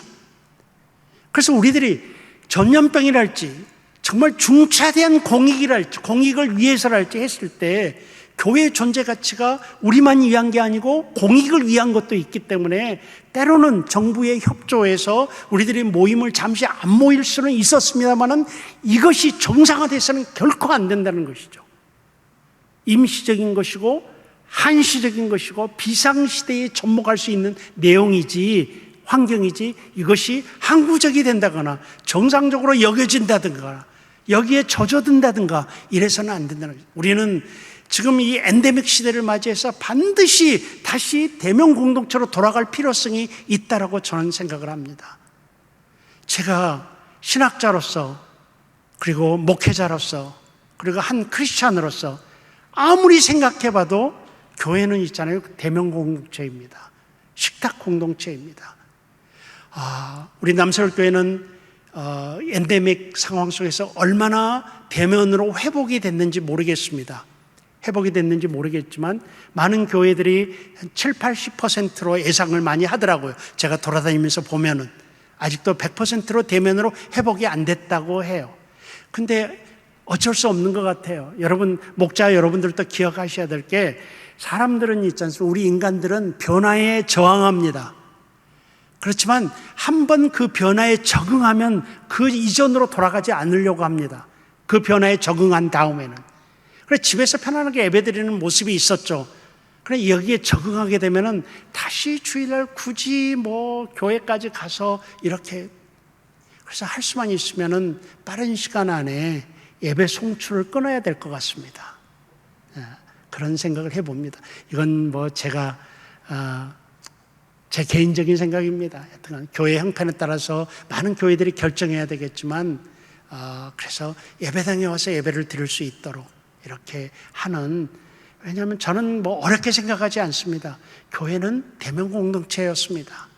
그래서 우리들이 전염병이랄지 정말 중차대한 공익이랄지 공익을 위해서랄지 했을 때 교회의 존재 가치가 우리만 위한 게 아니고 공익을 위한 것도 있기 때문에 때로는 정부의 협조에서 우리들이 모임을 잠시 안 모일 수는 있었습니다만은 이것이 정상화돼서는 결코 안 된다는 것이죠. 임시적인 것이고 한시적인 것이고 비상시대에 접목할 수 있는 내용이지 환경이지 이것이 항구적이 된다거나 정상적으로 여겨진다든가 여기에 젖어든다든가 이래서는 안 된다는 거죠. 우리는 지금 이 엔데믹 시대를 맞이해서 반드시 다시 대면 공동체로 돌아갈 필요성이 있다라고 저는 생각을 합니다. 제가 신학자로서 그리고 목회자로서 그리고 한 크리스찬으로서 아무리 생각해봐도 교회는 있잖아요. 대면 공동체입니다. 식탁 공동체입니다. 우리 남서울교회는 엔데믹 상황 속에서 얼마나 대면으로 회복이 됐는지 모르겠습니다. 회복이 됐는지 모르겠지만 많은 교회들이 7, 80%로 예상을 많이 하더라고요. 제가 돌아다니면서 보면은 아직도 100%로 대면으로 회복이 안 됐다고 해요. 근데 어쩔 수 없는 것 같아요. 여러분, 목자 여러분들도 기억하셔야 될 게, 사람들은 있지 않습니까? 우리 인간들은 변화에 저항합니다. 그렇지만 한번 그 변화에 적응하면 그 이전으로 돌아가지 않으려고 합니다. 그 변화에 적응한 다음에는. 그래서 집에서 편안하게 예배드리는 모습이 있었죠. 그래 여기에 적응하게 되면은 다시 주일날 굳이 교회까지 가서 이렇게, 그래서 할 수만 있으면은 빠른 시간 안에 예배 송출을 끊어야 될 것 같습니다. 그런 생각을 해봅니다. 이건 제가 제 개인적인 생각입니다. 하여튼 교회 형편에 따라서 많은 교회들이 결정해야 되겠지만, 그래서 예배당에 와서 예배를 드릴 수 있도록 이렇게 하는, 왜냐하면 저는 어렵게 생각하지 않습니다. 교회는 대면 공동체였습니다.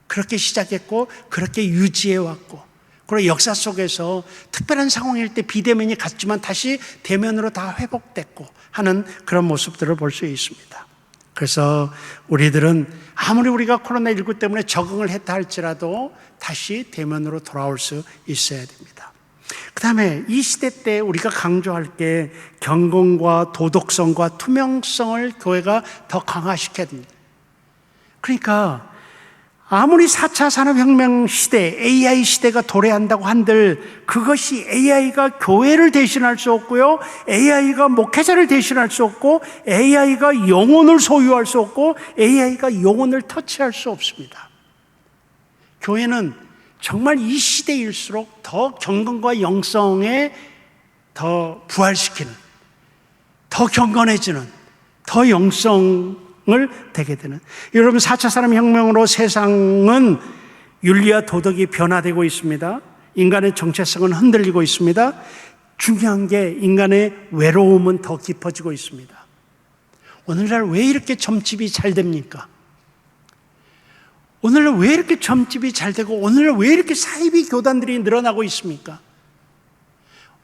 그렇게 시작했고 그렇게 유지해 왔고, 그리고 역사 속에서 특별한 상황일 때 비대면이 갔지만 다시 대면으로 다 회복됐고 하는 그런 모습들을 볼 수 있습니다. 그래서 우리들은 아무리 우리가 코로나19 때문에 적응을 했다 할지라도 다시 대면으로 돌아올 수 있어야 됩니다. 그 다음에 이 시대 때 우리가 강조할 게 경건과 도덕성과 투명성을 교회가 더 강화시켜야 됩니다. 그러니까 아무리 4차 산업혁명 시대, AI 시대가 도래한다고 한들 그것이 AI가 교회를 대신할 수 없고요, AI가 목회자를 대신할 수 없고, AI가 영혼을 소유할 수 없고, AI가 영혼을 터치할 수 없습니다. 교회는 정말 이 시대일수록 더 경건과 영성에 더 부활시키는, 더 경건해지는, 더 영성을 되게 되는. 여러분, 4차 산업혁명으로 세상은 윤리와 도덕이 변화되고 있습니다. 인간의 정체성은 흔들리고 있습니다. 중요한 게 인간의 외로움은 더 깊어지고 있습니다. 오늘날 왜 이렇게 점집이 잘 됩니까? 오늘날 왜 이렇게 점집이 잘 되고 오늘날 왜 이렇게 사이비 교단들이 늘어나고 있습니까?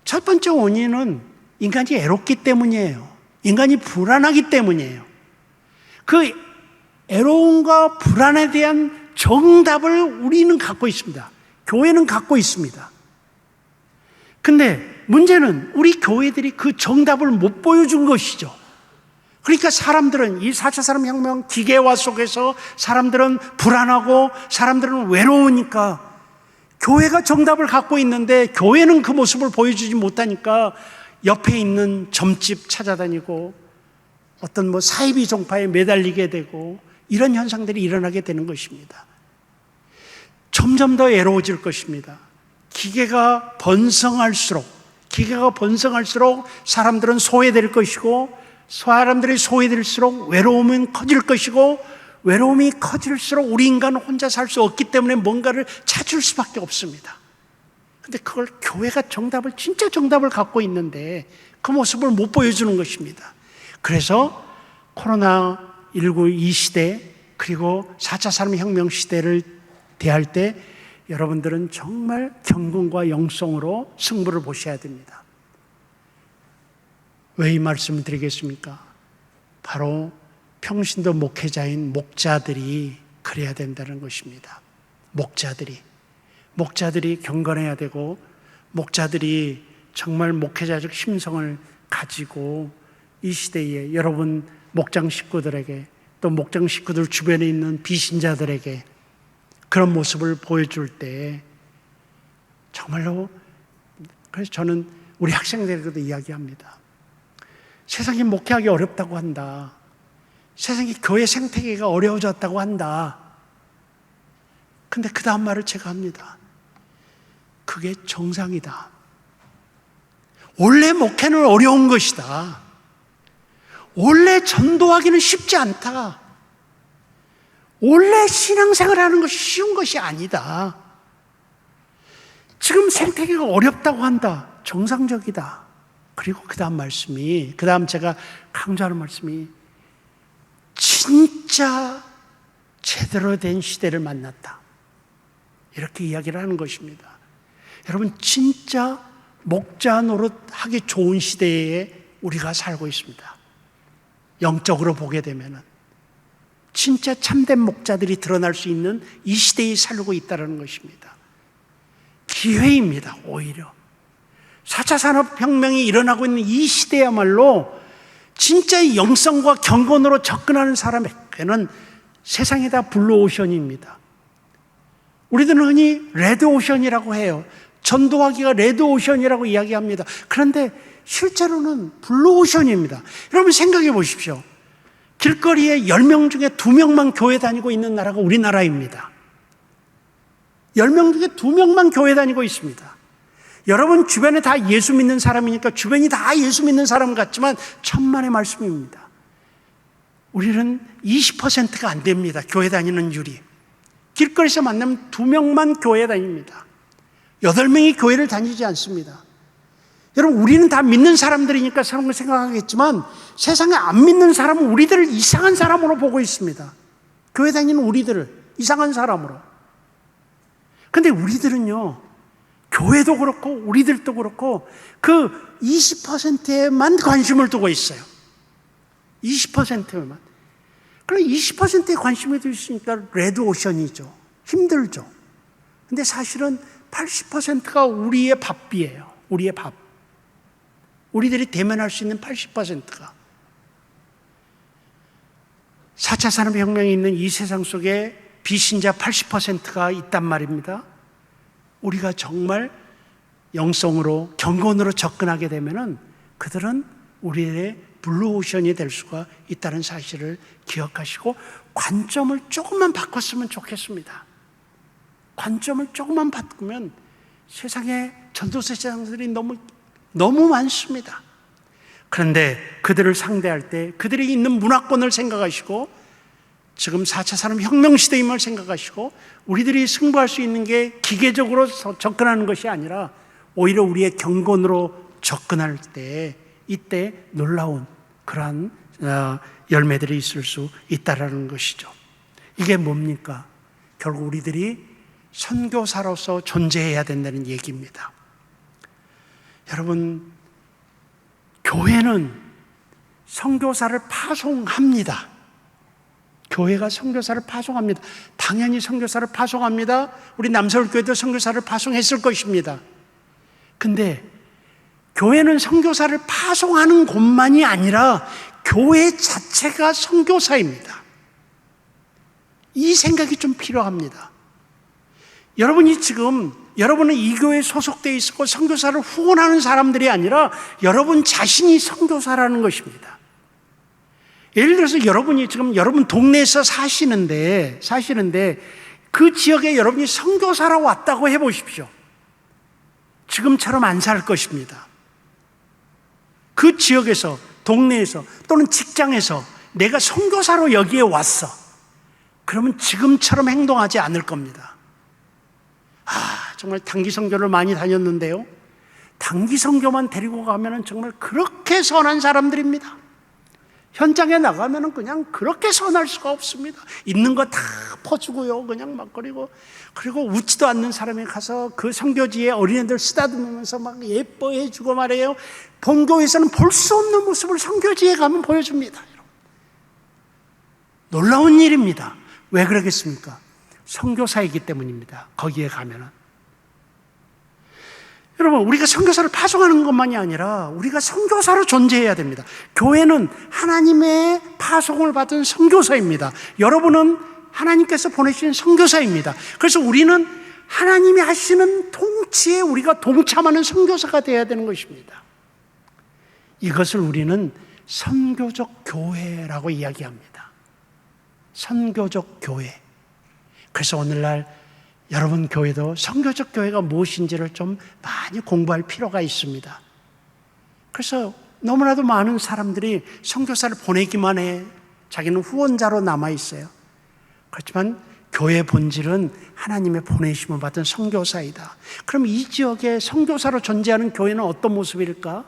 첫 번째 원인은 인간이 애롭기 때문이에요. 인간이 불안하기 때문이에요. 그 애로움과 불안에 대한 정답을 우리는 갖고 있습니다. 교회는 갖고 있습니다. 근데 문제는 우리 교회들이 그 정답을 못 보여준 것이죠. 그러니까 사람들은 이 4차 산업혁명 기계화 속에서 사람들은 불안하고 사람들은 외로우니까 교회가 정답을 갖고 있는데 교회는 그 모습을 보여주지 못하니까 옆에 있는 점집 찾아다니고 어떤 사이비 종파에 매달리게 되고 이런 현상들이 일어나게 되는 것입니다. 점점 더 외로워질 것입니다. 기계가 번성할수록 사람들은 소외될 것이고, 사람들이 소외될수록 외로움은 커질 것이고, 외로움이 커질수록 우리 인간은 혼자 살 수 없기 때문에 뭔가를 찾을 수밖에 없습니다. 근데 그걸 교회가 진짜 정답을 갖고 있는데 그 모습을 못 보여주는 것입니다. 그래서 코로나19 이 시대, 그리고 4차 산업혁명 시대를 대할 때 여러분들은 정말 경건과 영성으로 승부를 보셔야 됩니다. 왜 이 말씀을 드리겠습니까? 바로 평신도 목회자인 목자들이 그래야 된다는 것입니다. 목자들이 경건해야 되고, 목자들이 정말 목회자적 심성을 가지고 이 시대에 여러분 목장 식구들에게, 또 목장 식구들 주변에 있는 비신자들에게 그런 모습을 보여줄 때 정말로, 그래서 저는 우리 학생들에게도 이야기합니다. 세상이 목회하기 어렵다고 한다. 세상이 교회 생태계가 어려워졌다고 한다. 근데 그 다음 말을 제가 합니다. 그게 정상이다. 원래 목회는 어려운 것이다. 원래 전도하기는 쉽지 않다. 원래 신앙생활 하는 것이 쉬운 것이 아니다. 지금 생태계가 어렵다고 한다. 정상적이다. 그리고 그 다음 제가 강조하는 말씀이 진짜 제대로 된 시대를 만났다. 이렇게 이야기를 하는 것입니다. 여러분, 진짜 목자 노릇하기 좋은 시대에 우리가 살고 있습니다. 영적으로 보게 되면은 진짜 참된 목자들이 드러날 수 있는 이 시대에 살고 있다는 것입니다. 기회입니다. 오히려 4차 산업혁명이 일어나고 있는 이 시대야말로 진짜 영성과 경건으로 접근하는 사람에게는 세상이 다 블루오션입니다. 우리들은 흔히 레드오션이라고 해요. 전도하기가 레드오션이라고 이야기합니다. 그런데 실제로는 블루오션입니다. 여러분 생각해 보십시오. 길거리에 10명 중에 2명만 교회 다니고 있는 나라가 우리나라입니다. 10명 중에 2명만 교회 다니고 있습니다. 여러분 주변에 다 예수 믿는 사람이니까 주변이 다 예수 믿는 사람 같지만 천만의 말씀입니다. 우리는 20%가 안 됩니다. 교회 다니는 율이. 길거리에서 만나면 2명만 교회 다닙니다. 8명이 교회를 다니지 않습니다. 여러분, 우리는 다 믿는 사람들이니까 그런 걸 생각하겠지만 세상에 안 믿는 사람은 우리들을 이상한 사람으로 보고 있습니다. 교회 다니는 우리들을 이상한 사람으로. 근데 우리들은요, 교회도 그렇고 우리들도 그렇고 그 20%에만 관심을 두고 있어요. 20%만. 그럼 20%에 관심이 두고 있으니까 레드오션이죠. 힘들죠. 근데 사실은 80%가 우리의 밥비예요. 우리의 밥. 우리들이 대면할 수 있는 80%가 4차 산업혁명이 있는 이 세상 속에 비신자 80%가 있단 말입니다. 우리가 정말 영성으로 경건으로 접근하게 되면은 그들은 우리의 블루오션이 될 수가 있다는 사실을 기억하시고 관점을 조금만 바꿨으면 좋겠습니다. 관점을 조금만 바꾸면 세상에 전도서 세상들이 너무 많습니다. 그런데 그들을 상대할 때 그들이 있는 문화권을 생각하시고 지금 4차 산업혁명 시대임을 생각하시고 우리들이 승부할 수 있는 게 기계적으로 접근하는 것이 아니라 오히려 우리의 경건으로 접근할 때 이때 놀라운 그러한 열매들이 있을 수 있다는 것이죠. 이게 뭡니까? 결국 우리들이 선교사로서 존재해야 된다는 얘기입니다. 여러분, 교회는 선교사를 파송합니다. 교회가 선교사를 파송합니다. 당연히 선교사를 파송합니다. 우리 남서울교회도 선교사를 파송했을 것입니다. 근데 교회는 선교사를 파송하는 곳만이 아니라 교회 자체가 선교사입니다. 이 생각이 좀 필요합니다. 여러분이 지금 여러분은 이 교회에 소속되어 있고 선교사를 후원하는 사람들이 아니라 여러분 자신이 선교사라는 것입니다. 예를 들어서 여러분이 지금 여러분 동네에서 사시는데 그 지역에 여러분이 선교사로 왔다고 해보십시오. 지금처럼 안 살 것입니다. 그 지역에서, 동네에서 또는 직장에서 내가 선교사로 여기에 왔어. 그러면 지금처럼 행동하지 않을 겁니다. 정말 단기 선교를 많이 다녔는데요. 단기 선교만 데리고 가면은 정말 그렇게 선한 사람들입니다. 현장에 나가면은 그냥 그렇게 선할 수가 없습니다. 있는 거 다 퍼주고요. 그냥 막 그리고 웃지도 않는 사람이 가서 그 선교지에 어린애들 쓰다듬으면서 막 예뻐해주고 말이에요. 본교에서는 볼 수 없는 모습을 선교지에 가면 보여줍니다. 놀라운 일입니다. 왜 그러겠습니까? 선교사이기 때문입니다. 거기에 가면은. 여러분, 우리가 선교사를 파송하는 것만이 아니라 우리가 선교사로 존재해야 됩니다. 교회는 하나님의 파송을 받은 선교사입니다. 여러분은 하나님께서 보내신 선교사입니다. 그래서 우리는 하나님이 하시는 통치에 우리가 동참하는 선교사가 되어야 되는 것입니다. 이것을 우리는 선교적 교회라고 이야기합니다. 선교적 교회. 그래서 오늘날 여러분 교회도 선교적 교회가 무엇인지를 좀 많이 공부할 필요가 있습니다. 그래서 너무나도 많은 사람들이 선교사를 보내기만 해. 자기는 후원자로 남아있어요. 그렇지만 교회 본질은 하나님의 보내심을 받은 선교사이다. 그럼 이 지역에 선교사로 존재하는 교회는 어떤 모습일까?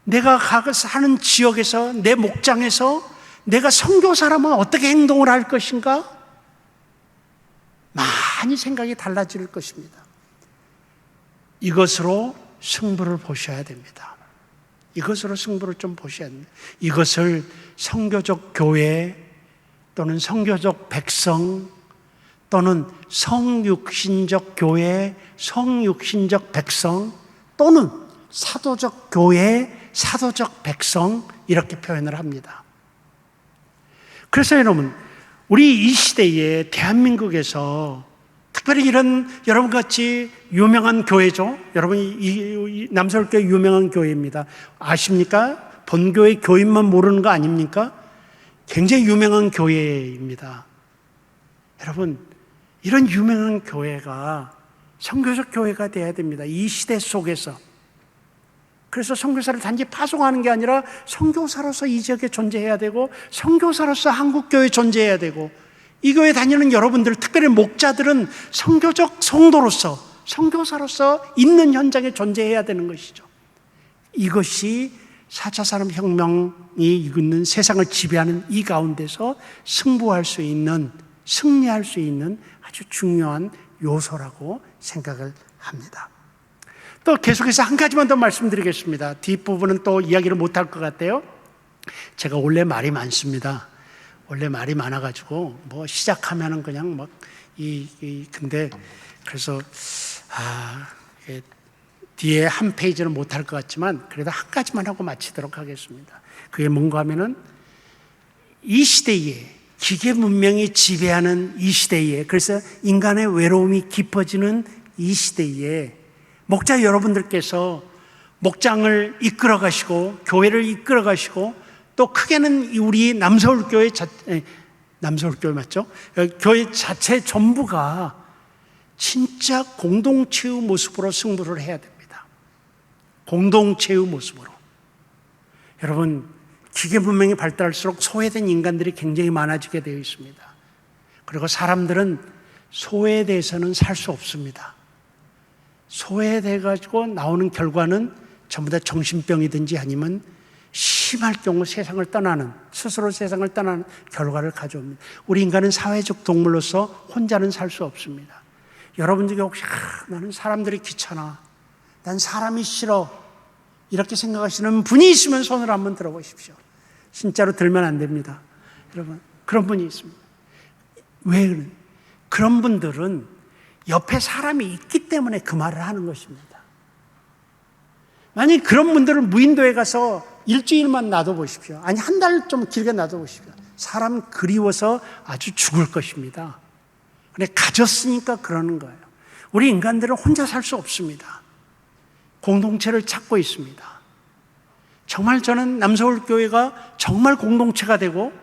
내가 사는 지역에서, 내 목장에서 내가 선교사라면 어떻게 행동을 할 것인가? 많이 생각이 달라질 것입니다. 이것으로 승부를 보셔야 됩니다. 이것으로 승부를 좀 보셔야 됩니다. 이것을 선교적 교회 또는 선교적 백성 또는 성육신적 교회, 성육신적 백성 또는 사도적 교회, 사도적 백성 이렇게 표현을 합니다. 그래서 여러분, 우리 이 시대에 대한민국에서 특별히 이런 여러분같이 유명한 교회죠. 여러분 이 남서울교회 유명한 교회입니다. 아십니까? 본교회 교인만 모르는 거 아닙니까? 굉장히 유명한 교회입니다. 여러분, 이런 유명한 교회가 선교적 교회가 돼야 됩니다. 이 시대 속에서. 그래서 선교사를 단지 파송하는 게 아니라 선교사로서 이 지역에 존재해야 되고 선교사로서 한국교회에 존재해야 되고 이 교회 다니는 여러분들, 특별히 목자들은 선교적 성도로서 선교사로서 있는 현장에 존재해야 되는 것이죠. 이것이 4차 산업혁명이 있는 세상을 지배하는 이 가운데서 승부할 수 있는, 승리할 수 있는 아주 중요한 요소라고 생각을 합니다. 또 계속해서 한 가지만 더 말씀드리겠습니다. 뒷부분은 또 이야기를 못할 것 같아요. 제가 원래 말이 많습니다. 원래 말이 많아가지고 뭐 시작하면은 그냥 막 근데 그래서 뒤에 한 페이지는 못할 것 같지만 그래도 한 가지만 하고 마치도록 하겠습니다. 그게 뭔가 하면은 이 시대에 기계 문명이 지배하는 이 시대에, 그래서 인간의 외로움이 깊어지는 이 시대에 목자 여러분들께서 목장을 이끌어 가시고 교회를 이끌어 가시고 또 크게는 우리 남서울교회 남서울교회 맞죠? 교회 자체 전부가 진짜 공동체의 모습으로 승부를 해야 됩니다. 공동체의 모습으로. 여러분, 기계 문명이 발달할수록 소외된 인간들이 굉장히 많아지게 되어 있습니다. 그리고 사람들은 소외돼서는 살 수 없습니다. 소외돼가지고 나오는 결과는 전부 다 정신병이든지 아니면 심할 경우 세상을 떠나는, 스스로 세상을 떠나는 결과를 가져옵니다. 우리 인간은 사회적 동물로서 혼자는 살 수 없습니다. 여러분 중에 혹시 나는 사람들이 귀찮아, 난 사람이 싫어 이렇게 생각하시는 분이 있으면 손을 한번 들어보십시오. 진짜로 들면 안 됩니다. 여러분, 그런 분이 있습니다. 왜 그런? 그런 분들은 옆에 사람이 있기 때문에 그 말을 하는 것입니다. 만약 그런 분들은 무인도에 가서 일주일만 놔둬보십시오. 아니 한 달 좀 길게 놔둬보십시오. 사람 그리워서 아주 죽을 것입니다. 근데 가졌으니까 그러는 거예요. 우리 인간들은 혼자 살 수 없습니다. 공동체를 찾고 있습니다. 정말 저는 남서울교회가 정말 공동체가 되고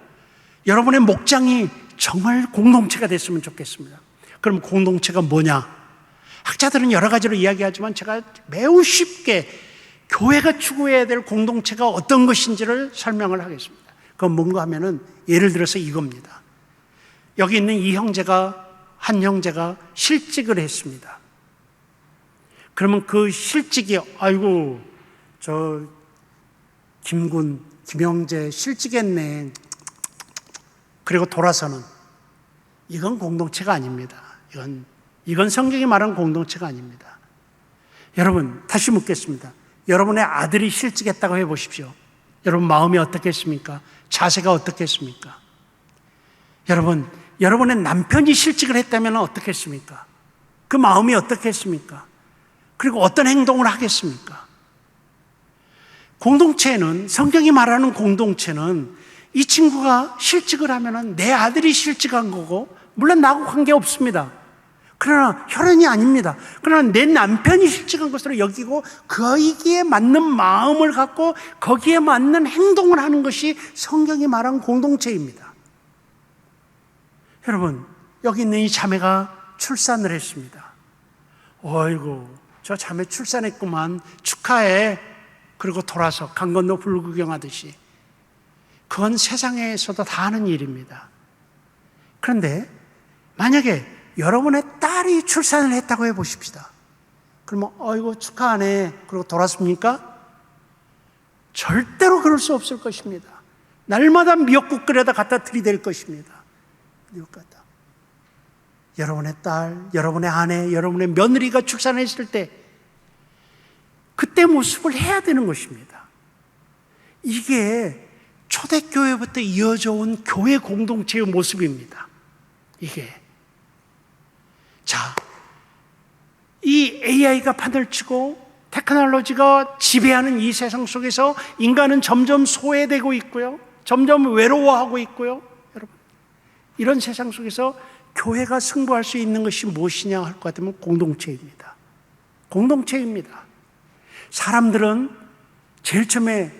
여러분의 목장이 정말 공동체가 됐으면 좋겠습니다. 그럼 공동체가 뭐냐? 학자들은 여러 가지로 이야기하지만 제가 매우 쉽게 교회가 추구해야 될 공동체가 어떤 것인지를 설명을 하겠습니다. 그건 뭔가 하면은 예를 들어서 이겁니다. 여기 있는 이 형제가, 한 형제가 실직을 했습니다. 그러면 그 실직이, 아이고, 저 김군, 김영재 실직했네. 그리고 돌아서는, 이건 공동체가 아닙니다. 이건 성경이 말하는 공동체가 아닙니다. 여러분, 다시 묻겠습니다. 여러분의 아들이 실직했다고 해보십시오. 여러분 마음이 어떻겠습니까? 자세가 어떻겠습니까? 여러분의 남편이 실직을 했다면 어떻겠습니까? 그 마음이 어떻겠습니까? 그리고 어떤 행동을 하겠습니까? 공동체는, 성경이 말하는 공동체는 이 친구가 실직을 하면 내 아들이 실직한 거고, 물론 나하고 관계없습니다. 그러나 혈연이 아닙니다. 그러나 내 남편이 실직한 것으로 여기고 거기에 맞는 마음을 갖고 거기에 맞는 행동을 하는 것이 성경이 말한 공동체입니다. 여러분, 여기 있는 이 자매가 출산을 했습니다. 어이구, 저 자매 출산했구만, 축하해. 그리고 돌아서 강 건너 불구경하듯이. 그건 세상에서도 다 하는 일입니다. 그런데 만약에 여러분의 딸이 출산을 했다고 해보십시다. 그러면 어이구 축하하네. 그리고 돌았습니까? 절대로 그럴 수 없을 것입니다. 날마다 미역국 끓여다 갖다 들이댈 것입니다. 미역국 갖다. 여러분의 딸, 여러분의 아내, 여러분의 며느리가 출산했을 때 그때 모습을 해야 되는 것입니다. 이게 초대교회부터 이어져 온 교회 공동체의 모습입니다. 이게. 자, 이 AI가 판을 치고 테크놀로지가 지배하는 이 세상 속에서 인간은 점점 소외되고 있고요. 점점 외로워하고 있고요. 여러분, 이런 세상 속에서 교회가 승부할 수 있는 것이 무엇이냐 할 것 같으면 공동체입니다. 공동체입니다. 사람들은 제일 처음에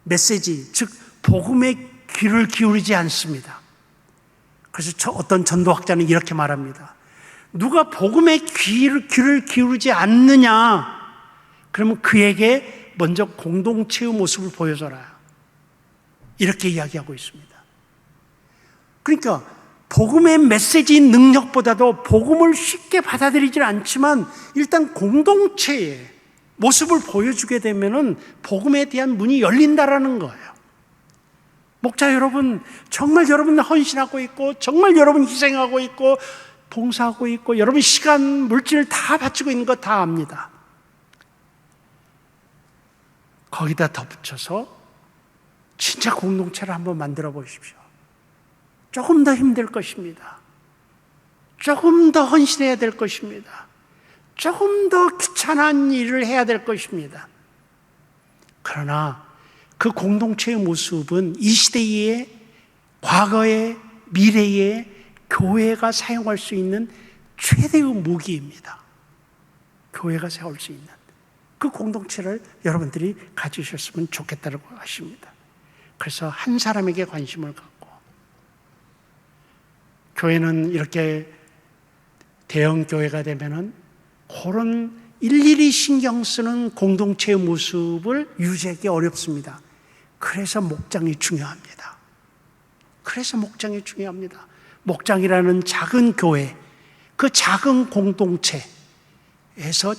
메시지, 즉 복음의 귀를 기울이지 않습니다. 그래서 어떤 전도학자는 이렇게 말합니다. 누가 복음의 귀를 기울이지 않느냐, 그러면 그에게 먼저 공동체의 모습을 보여줘라. 이렇게 이야기하고 있습니다. 그러니까 복음의 메시지 능력보다도 복음을 쉽게 받아들이질 않지만 일단 공동체의 모습을 보여주게 되면은 복음에 대한 문이 열린다라는 거예요. 목자 여러분, 정말 여러분 헌신하고 있고, 정말 여러분 희생하고 있고, 봉사하고 있고, 여러분 시간, 물질을 다 바치고 있는 거 다 압니다. 거기다 덧붙여서 진짜 공동체를 한번 만들어 보십시오. 조금 더 힘들 것입니다. 조금 더 헌신해야 될 것입니다. 조금 더 귀찮은 일을 해야 될 것입니다. 그러나 그 공동체의 모습은 이 시대의 과거의 미래의 교회가 사용할 수 있는 최대의 무기입니다. 교회가 세울 수 있는 그 공동체를 여러분들이 가지셨으면 좋겠다고 하십니다. 그래서 한 사람에게 관심을 갖고, 교회는 이렇게 대형 교회가 되면은 그런 일일이 신경 쓰는 공동체의 모습을 유지하기 어렵습니다. 그래서 목장이 중요합니다. 그래서 목장이 중요합니다. 목장이라는 작은 교회, 그 작은 공동체에서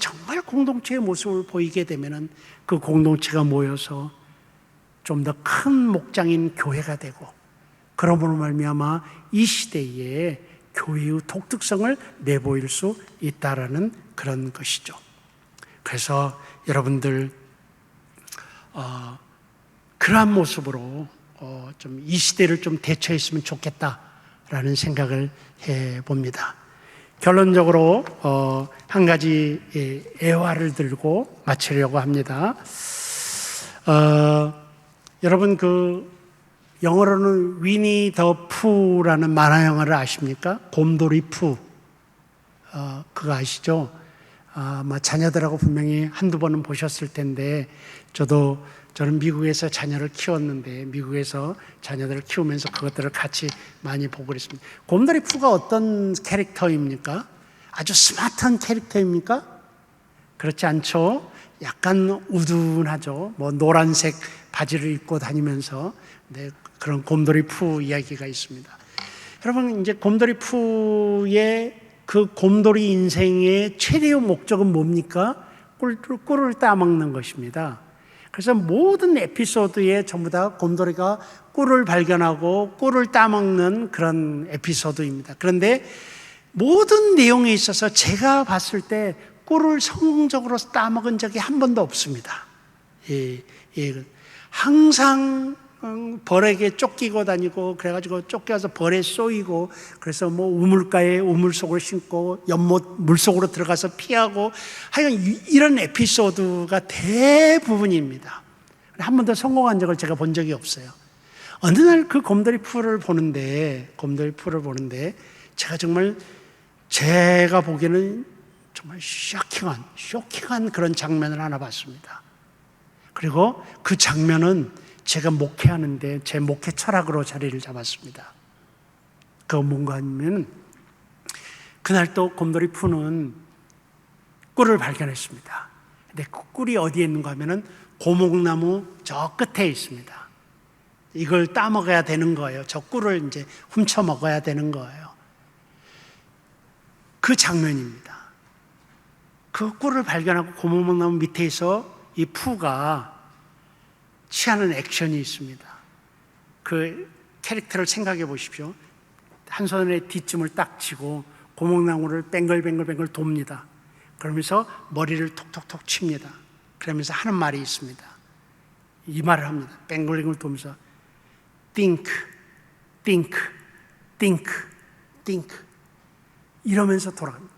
정말 공동체의 모습을 보이게 되면은 그 공동체가 모여서 좀 더 큰 목장인 교회가 되고, 그러므로 말미암아 이 시대에 교회의 독특성을 내보일 수 있다라는 그런 것이죠. 그래서 여러분들 그러한 모습으로 좀 이 시대를 좀 대처했으면 좋겠다라는 생각을 해봅니다. 결론적으로 한 가지 애화를 들고 마치려고 합니다. 여러분 영어로는 위니 더 푸라는 만화 영화를 아십니까? 곰돌이 푸. 그거 아시죠? 아마 자녀들하고 분명히 한두 번은 보셨을 텐데, 저는 미국에서 자녀를 키웠는데, 미국에서 자녀들을 키우면서 그것들을 같이 많이 보고 그랬습니다. 곰돌이 푸가 어떤 캐릭터입니까? 아주 스마트한 캐릭터입니까? 그렇지 않죠? 약간 우둔하죠. 노란색 바지를 입고 다니면서, 네, 그런 곰돌이 푸 이야기가 있습니다. 여러분, 이제 곰돌이 푸의 그 곰돌이 인생의 최대의 목적은 뭡니까? 꿀을 따먹는 것입니다. 그래서 모든 에피소드에 전부 다 곰돌이가 꿀을 발견하고 꿀을 따먹는 그런 에피소드입니다. 그런데 모든 내용에 있어서 제가 봤을 때 꿀을 성공적으로 따먹은 적이 한 번도 없습니다. 항상 벌에게 쫓기고 다니고, 그래가지고 쫓겨서 벌에 쏘이고, 그래서 우물가에 우물속을 신고 연못 물속으로 들어가서 피하고, 하여간 이런 에피소드가 대부분입니다. 한 번도 성공한 적을 제가 본 적이 없어요. 어느 날 그 곰돌이 푸를 보는데 제가 보기에는 정말 쇼킹한 그런 장면을 하나 봤습니다. 그리고 그 장면은 제가 목회하는데 제 목회 철학으로 자리를 잡았습니다. 그건 뭔가 하면, 그날 또 곰돌이 푸는 꿀을 발견했습니다. 근데 그 꿀이 어디에 있는가 하면은 고목나무 저 끝에 있습니다. 이걸 따먹어야 되는 거예요. 저 꿀을 이제 훔쳐 먹어야 되는 거예요. 그 장면입니다. 그 꿀을 발견하고 고목나무 밑에서 이 푸가 취하는 액션이 있습니다. 그 캐릭터를 생각해 보십시오. 한 손에 뒷짐을 딱 쥐고 고목나무를 뱅글뱅글뱅글 돕니다. 그러면서 머리를 톡톡톡 칩니다. 그러면서 하는 말이 있습니다. 이 말을 합니다. 뱅글뱅글 돌면서 think, think, think, think 이러면서 돌아갑니다.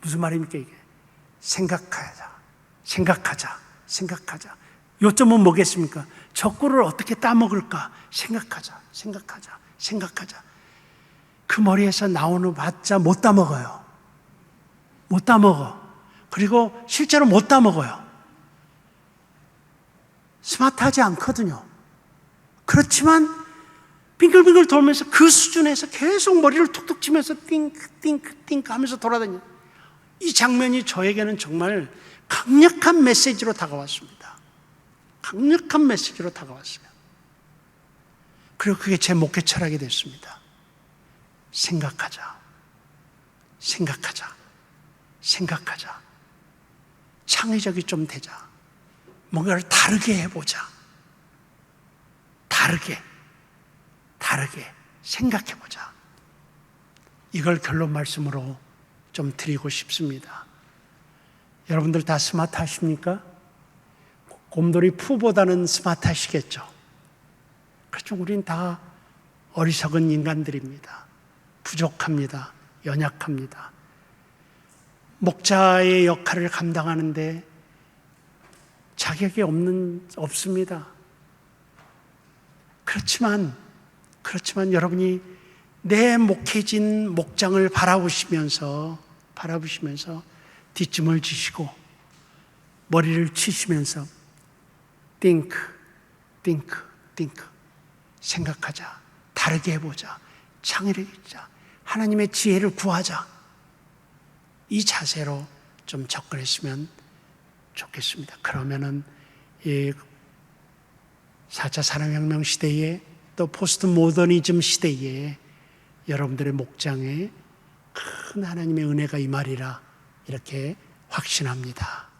무슨 말입니까 이게? 생각하자, 생각하자, 생각하자. 요점은 뭐겠습니까? 저 꿀을 어떻게 따먹을까? 생각하자, 생각하자, 생각하자. 그 머리에서 나오는 봤자 못 따먹어요. 못 따먹어. 그리고 실제로 못 따먹어요. 스마트하지 않거든요. 그렇지만 빙글빙글 돌면서 그 수준에서 계속 머리를 툭툭 치면서 띵크 띵크 띵크 하면서 돌아다녀요. 이 장면이 저에게는 정말 강력한 메시지로 다가왔습니다. 강력한 메시지로 다가왔어요. 그리고 그게 제 목회 철학이 됐습니다. 생각하자, 생각하자, 생각하자. 창의적이 좀 되자. 뭔가를 다르게 해보자. 다르게 생각해보자. 이걸 결론 말씀으로 좀 드리고 싶습니다. 여러분들 다 스마트 하십니까? 곰돌이 푸보다는 스마트 하시겠죠? 그렇죠. 우린 다 어리석은 인간들입니다. 부족합니다. 연약합니다. 목자의 역할을 감당하는데 자격이 없습니다. 그렇지만 여러분이 내 목해진 목장을 바라보시면서 뒷짐을 지시고 머리를 치시면서 think, 생각하자. 다르게 해보자. 창의력이자. 하나님의 지혜를 구하자. 이 자세로 좀 접근했으면 좋겠습니다. 그러면은 이 4차 산업혁명 시대에 또 포스트 모더니즘 시대에 여러분들의 목장에 큰 하나님의 은혜가 임하리라 이렇게 확신합니다.